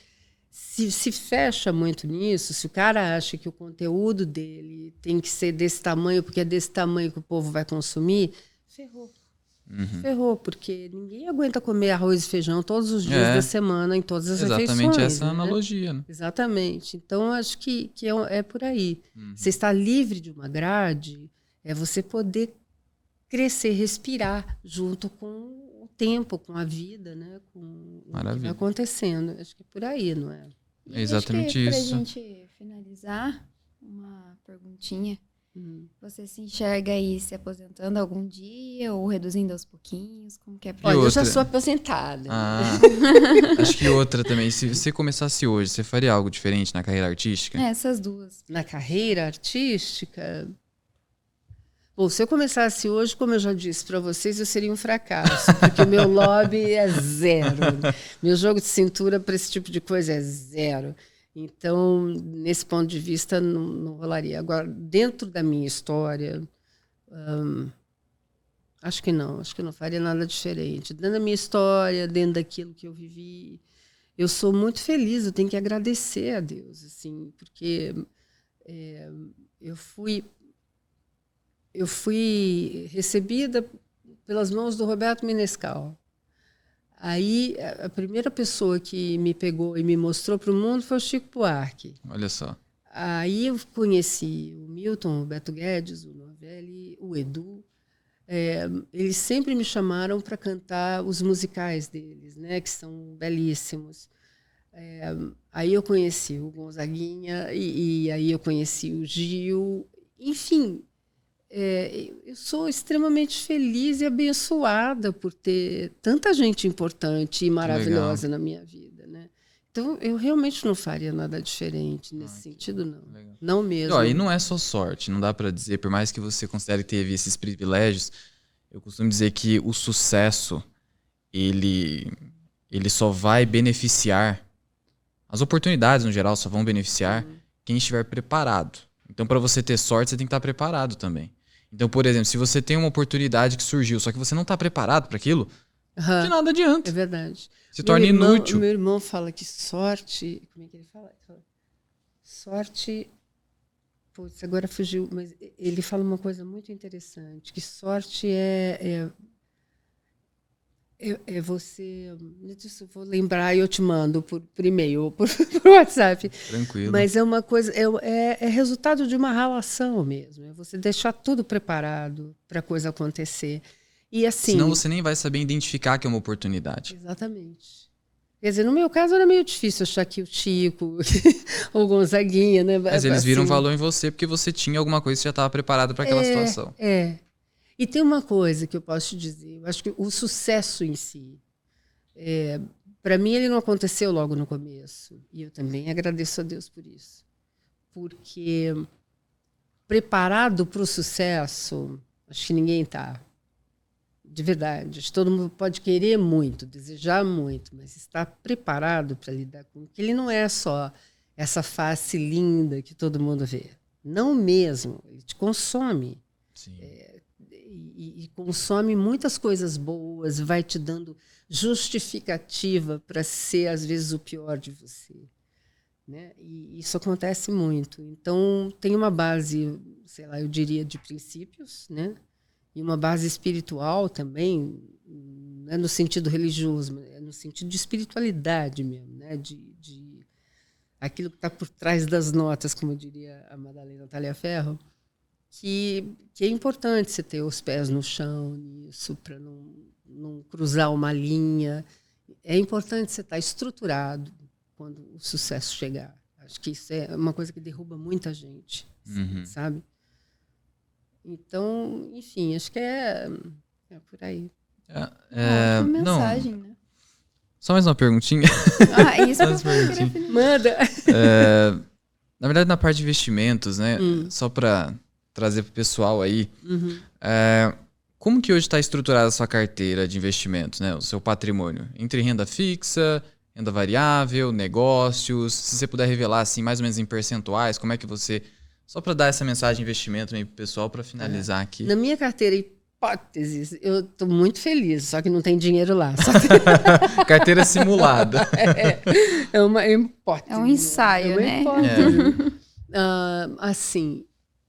Se fecha muito nisso, se o cara acha que o conteúdo dele tem que ser desse tamanho, porque é desse tamanho que o povo vai consumir, ferrou. Ferrou, porque ninguém aguenta comer arroz e feijão todos os dias da semana, em todas as refeições. Exatamente essa analogia. Né? Exatamente. Então, acho que é por aí. Você está livre de uma grade, é você poder crescer, respirar junto com o tempo, com a vida, né? Com o que vai acontecendo. Acho que é por aí, não é? É exatamente isso. Para a gente finalizar, uma perguntinha. Você se enxerga aí se aposentando algum dia ou reduzindo aos pouquinhos? Como que é pra... Olha, eu já sou aposentada. Acho que outra também. Se você começasse hoje, você faria algo diferente na carreira artística? Essas 2. Na carreira artística... Bom, se eu começasse hoje, como eu já disse para vocês, eu seria um fracasso, porque o meu lobby é 0. Meu jogo de cintura para esse tipo de coisa é 0. Então, nesse ponto de vista, não rolaria. Agora, dentro da minha história, acho que não faria nada diferente. Dentro da minha história, dentro daquilo que eu vivi, eu sou muito feliz, eu tenho que agradecer a Deus, assim, porque eu fui recebida pelas mãos do Roberto Menescal. Aí, a primeira pessoa que me pegou e me mostrou para o mundo foi o Chico Buarque. Olha só. Aí eu conheci o Milton, o Beto Guedes, o Novelli, o Edu. Eles sempre me chamaram para cantar os musicais deles, né, que são belíssimos. Aí eu conheci o Gonzaguinha e aí eu conheci o Gil. Enfim... eu sou extremamente feliz e abençoada por ter tanta gente importante e maravilhosa na minha vida, né? Então, eu realmente não faria nada diferente nesse sentido, não. Legal. Não mesmo. E não é só sorte, não dá para dizer, por mais que você considere que teve esses privilégios, eu costumo dizer que o sucesso, ele só vai beneficiar, as oportunidades no geral só vão beneficiar quem estiver preparado. Então, para você ter sorte, você tem que estar preparado também. Então, por exemplo, se você tem uma oportunidade que surgiu, só que você não está preparado para aquilo, de nada adianta. É verdade. Se torna inútil. Meu irmão fala que sorte... Como é que ele fala? Sorte... Putz, agora fugiu. Mas ele fala uma coisa muito interessante, que sorte é você... Vou lembrar e eu te mando por e-mail ou por WhatsApp. Tranquilo. Mas é uma coisa... É resultado de uma relação mesmo. É você deixar tudo preparado para a coisa acontecer. E assim... Senão você nem vai saber identificar que é uma oportunidade. Exatamente. Quer dizer, no meu caso era meio difícil achar que o Chico ou o Gonzaguinha, né? Mas eles viram valor em você porque você tinha alguma coisa que já estava preparado para aquela situação. E tem uma coisa que eu posso te dizer. Eu acho que o sucesso em si, para mim, ele não aconteceu logo no começo. E eu também agradeço a Deus por isso. Porque preparado para o sucesso, acho que ninguém está. De verdade. Todo mundo pode querer muito, desejar muito, mas está preparado para lidar com... Porque ele não é só essa face linda que todo mundo vê. Não mesmo. Ele te consome. Sim. E consome muitas coisas boas, vai te dando justificativa para ser, às vezes, o pior de você. Né? E isso acontece muito. Então, tem uma base, sei lá, eu diria, de princípios, né? E uma base espiritual também, não é no sentido religioso, é no sentido de espiritualidade mesmo, né? De aquilo que está por trás das notas, como diria a Madalena Taliaferro, que é importante você ter os pés no chão nisso, para não cruzar uma linha. É importante você estar estruturado quando o sucesso chegar. Acho que isso é uma coisa que derruba muita gente, sabe? Então, enfim, acho que é por aí. Uma mensagem, né? Só mais uma perguntinha. Isso é uma Manda! Na verdade, na parte de investimentos, né? Só para trazer para o pessoal aí. Como que hoje está estruturada a sua carteira de investimentos, né? O seu patrimônio? Entre renda fixa, renda variável, negócios. Se você puder revelar, assim, mais ou menos em percentuais, como é que você... Só para dar essa mensagem de investimento aí pro pessoal, para finalizar aqui. Na minha carteira, hipóteses, eu estou muito feliz, só que não tem dinheiro lá. Carteira simulada. É uma hipótese. É um ensaio, né? Hipótese. Assim,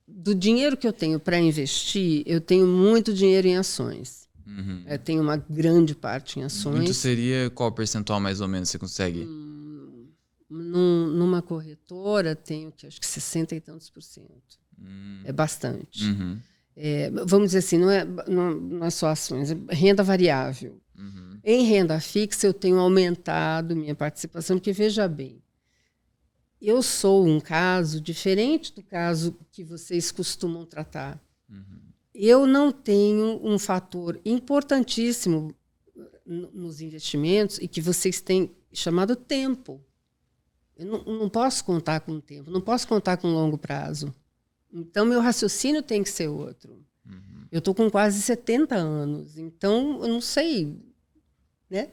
do dinheiro que eu tenho para investir, eu tenho muito dinheiro em ações. Eu tenho uma grande parte em ações. Muito seria qual percentual mais ou menos você consegue? Numa corretora, tenho que acho que 60 e tantos %. É bastante. Vamos dizer assim, não é só ações, é renda variável. Em renda fixa, eu tenho aumentado minha participação, porque, veja bem, eu sou um caso diferente do caso que vocês costumam tratar. Eu não tenho um fator importantíssimo nos investimentos e que vocês têm chamado tempo. Eu não posso contar com o tempo, não posso contar com longo prazo. Então, meu raciocínio tem que ser outro. Eu estou com quase 70 anos, então eu não sei, né?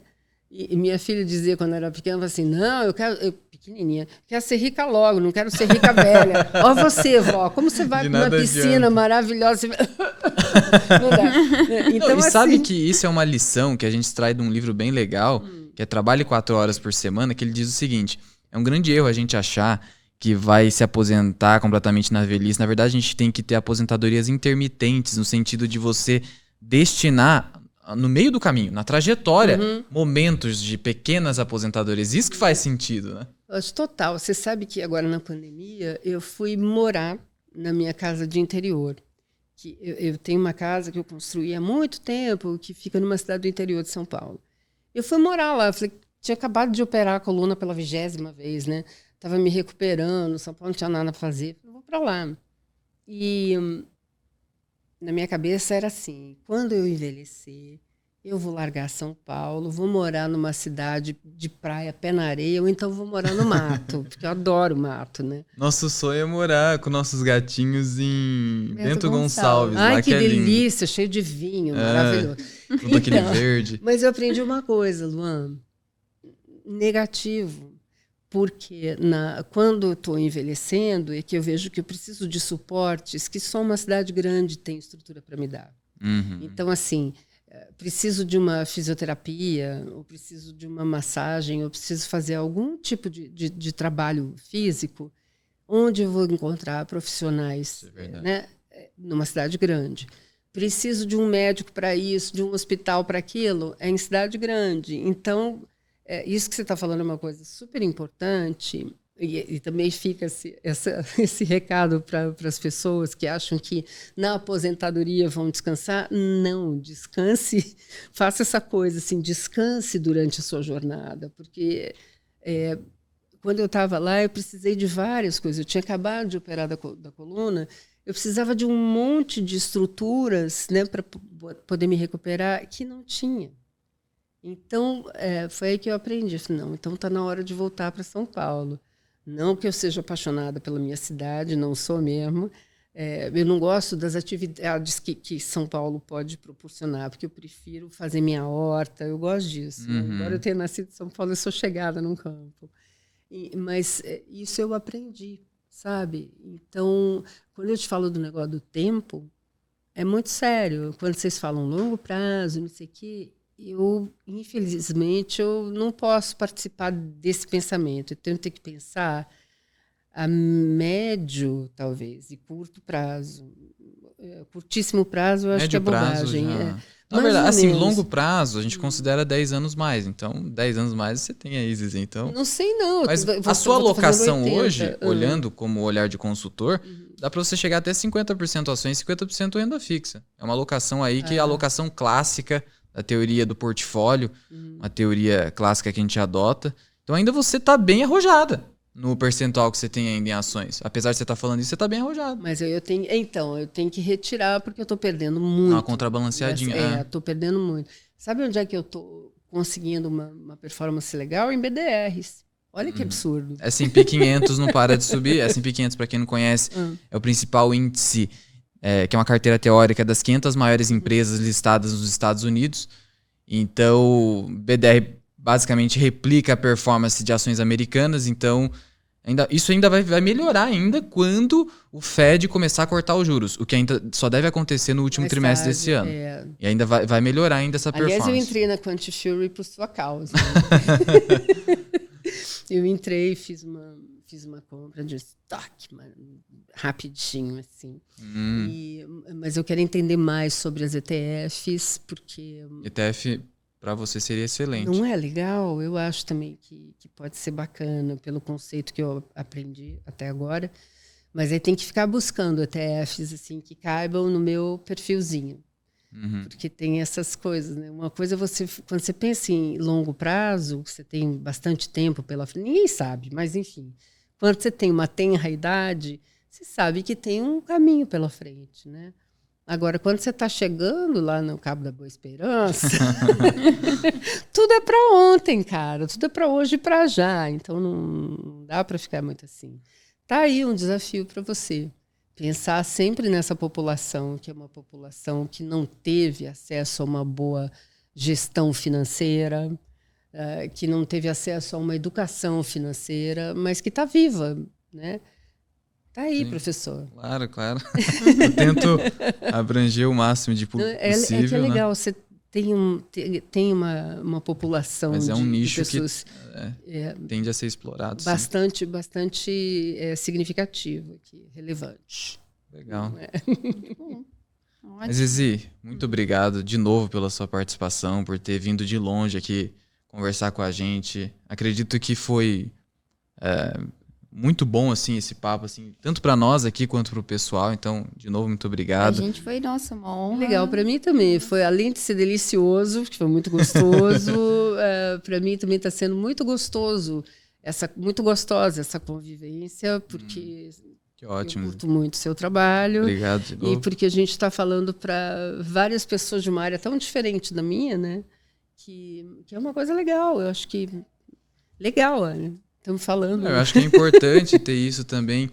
E minha filha dizia quando era pequena, assim, não, pequenininha, quero ser rica logo, não quero ser rica velha. Ó você, vó, como você vai para uma piscina maravilhosa? Não dá. Então, e sabe que isso é uma lição que a gente extrai de um livro bem legal, que é Trabalhe 4 horas por semana, que ele diz o seguinte: é um grande erro a gente achar que vai se aposentar completamente na velhice. Na verdade, a gente tem que ter aposentadorias intermitentes, no sentido de você destinar, no meio do caminho, na trajetória, momentos de pequenas aposentadorias. Isso que faz sentido, né? Total. Você sabe que agora na pandemia eu fui morar na minha casa de interior. Eu tenho uma casa que eu construí há muito tempo, que fica numa cidade do interior de São Paulo. Eu fui morar lá, tinha acabado de operar a coluna pela 20ª vez, né? Estava me recuperando, São Paulo não tinha nada para fazer, eu vou para lá. E na minha cabeça era assim, quando eu envelhecer, eu vou largar São Paulo, vou morar numa cidade de praia, pé na areia, ou então vou morar no mato, porque eu adoro mato, né? Nosso sonho é morar com nossos gatinhos em Bento Gonçalves. Ai, lá que delícia, cheio de vinho, maravilhoso. Tudo aquele verde. Mas eu aprendi uma coisa, Luan, negativo. Porque quando eu estou envelhecendo, é que eu vejo que eu preciso de suportes que só uma cidade grande tem estrutura para me dar. Então, assim, preciso de uma fisioterapia, ou preciso de uma massagem, ou preciso fazer algum tipo de trabalho físico, onde eu vou encontrar profissionais, né, numa cidade grande. Preciso de um médico para isso, de um hospital para aquilo, é em cidade grande. Então... isso que você está falando é uma coisa super importante. E também fica esse recado para as pessoas que acham que na aposentadoria vão descansar. Não, descanse, faça essa coisa assim, descanse durante a sua jornada, porque quando eu estava lá eu precisei de várias coisas. Eu tinha acabado de operar da coluna, eu precisava de um monte de estruturas, né, para poder me recuperar, que não tinha. Então, foi aí que eu aprendi. Falei, não, então está na hora de voltar para São Paulo. Não que eu seja apaixonada pela minha cidade, não sou mesmo. Eu não gosto das atividades que São Paulo pode proporcionar, porque eu prefiro fazer minha horta, eu gosto disso. Né? Embora eu tenha nascido em São Paulo, eu sou chegada num campo. Mas isso eu aprendi, sabe? Então, quando eu te falo do negócio do tempo, é muito sério. Quando vocês falam longo prazo, não sei o quê, infelizmente, eu não posso participar desse pensamento. Eu tenho que pensar a médio, talvez, e curto prazo. Curtíssimo prazo, eu acho que é bobagem. Na verdade, assim, longo prazo, a gente considera 10 anos mais. Então, 10 anos mais você tem aí, Zizi. Então, não sei, não. Mas a sua alocação hoje, olhando como olhar de consultor, dá para você chegar até 50% ações e 50% renda fixa. É uma alocação aí que é a alocação clássica da teoria do portfólio, uma teoria clássica que a gente adota. Então ainda você está bem arrojada no percentual que você tem ainda em ações. Apesar de você estar falando isso, você está bem arrojada. Mas eu tenho que retirar porque eu estou perdendo muito. Uma contrabalanceadinha. Estou perdendo muito. Sabe onde é que eu estou conseguindo uma performance legal? Em BDRs. Olha que absurdo. S&P 500 não para de subir. S&P 500, para quem não conhece, é o principal índice, que é uma carteira teórica das 500 maiores empresas listadas nos Estados Unidos. Então, BDR basicamente replica a performance de ações americanas. Então, isso ainda vai melhorar ainda quando o Fed começar a cortar os juros, o que ainda só deve acontecer no último trimestre desse ano. E ainda vai melhorar ainda essa performance. Aliás, eu entrei na Quantifury por sua causa. Eu entrei e fiz uma compra de estoque, rapidinho, assim. Mas eu quero entender mais sobre as ETFs, porque... ETF, para você, seria excelente. Não é legal? Eu acho também que pode ser bacana, pelo conceito que eu aprendi até agora. Mas aí tem que ficar buscando ETFs assim, que caibam no meu perfilzinho. Porque tem essas coisas, né? Uma coisa quando você pensa em longo prazo, você tem bastante tempo pela frente, ninguém sabe, mas enfim... Quando você tem uma tenra idade, você sabe que tem um caminho pela frente, né? Agora, quando você está chegando lá no Cabo da Boa Esperança, tudo é para ontem, cara. Tudo é para hoje e para já. Então, não dá para ficar muito assim. Tá aí um desafio para você. Pensar sempre nessa população, que é uma população que não teve acesso a uma boa gestão financeira, que não teve acesso a uma educação financeira, mas que está viva, né? Tá aí, professor. Claro, claro. Eu tento abranger o máximo de possível. É que é legal, né? Você tem uma população mas é um nicho de pessoas, que tende a ser explorado. Bastante significativo, relevante. Legal. Mas, Zizi, muito obrigado de novo pela sua participação, por ter vindo de longe aqui conversar com a gente. Acredito que foi muito bom assim, esse papo, assim, tanto para nós aqui quanto para o pessoal. Então, de novo, muito obrigado. A gente foi, nossa, uma honra. Legal, para mim também. Foi, além de ser delicioso, que foi muito gostoso, para mim também está sendo muito gostoso, muito gostosa essa convivência, porque que ótimo. Eu curto muito o seu trabalho. Obrigado de novo. E porque a gente está falando para várias pessoas de uma área tão diferente da minha, né? Que é uma coisa legal. Eu acho que legal, né? Estamos falando. Eu acho que é importante ter isso também,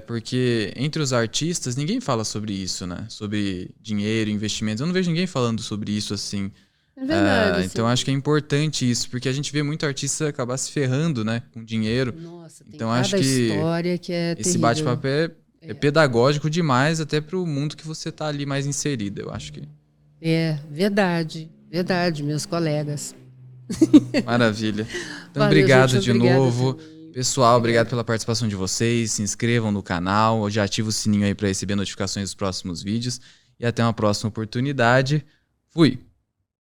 porque entre os artistas ninguém fala sobre isso, né? Sobre dinheiro, investimentos. Eu não vejo ninguém falando sobre isso assim. É verdade. Então acho que é importante isso, porque a gente vê muito artista acabar se ferrando, né? Com dinheiro. Nossa, tem então cada acho que história que é esse bate-papo é pedagógico demais, até para o mundo que você está ali mais inserida, eu acho que. É, verdade. Verdade, meus colegas. Maravilha. Então, Valeu, obrigado gente, de novo. Pessoal, obrigado pela participação de vocês. Se inscrevam no canal, já ativa o sininho aí para receber notificações dos próximos vídeos. E até uma próxima oportunidade. Fui!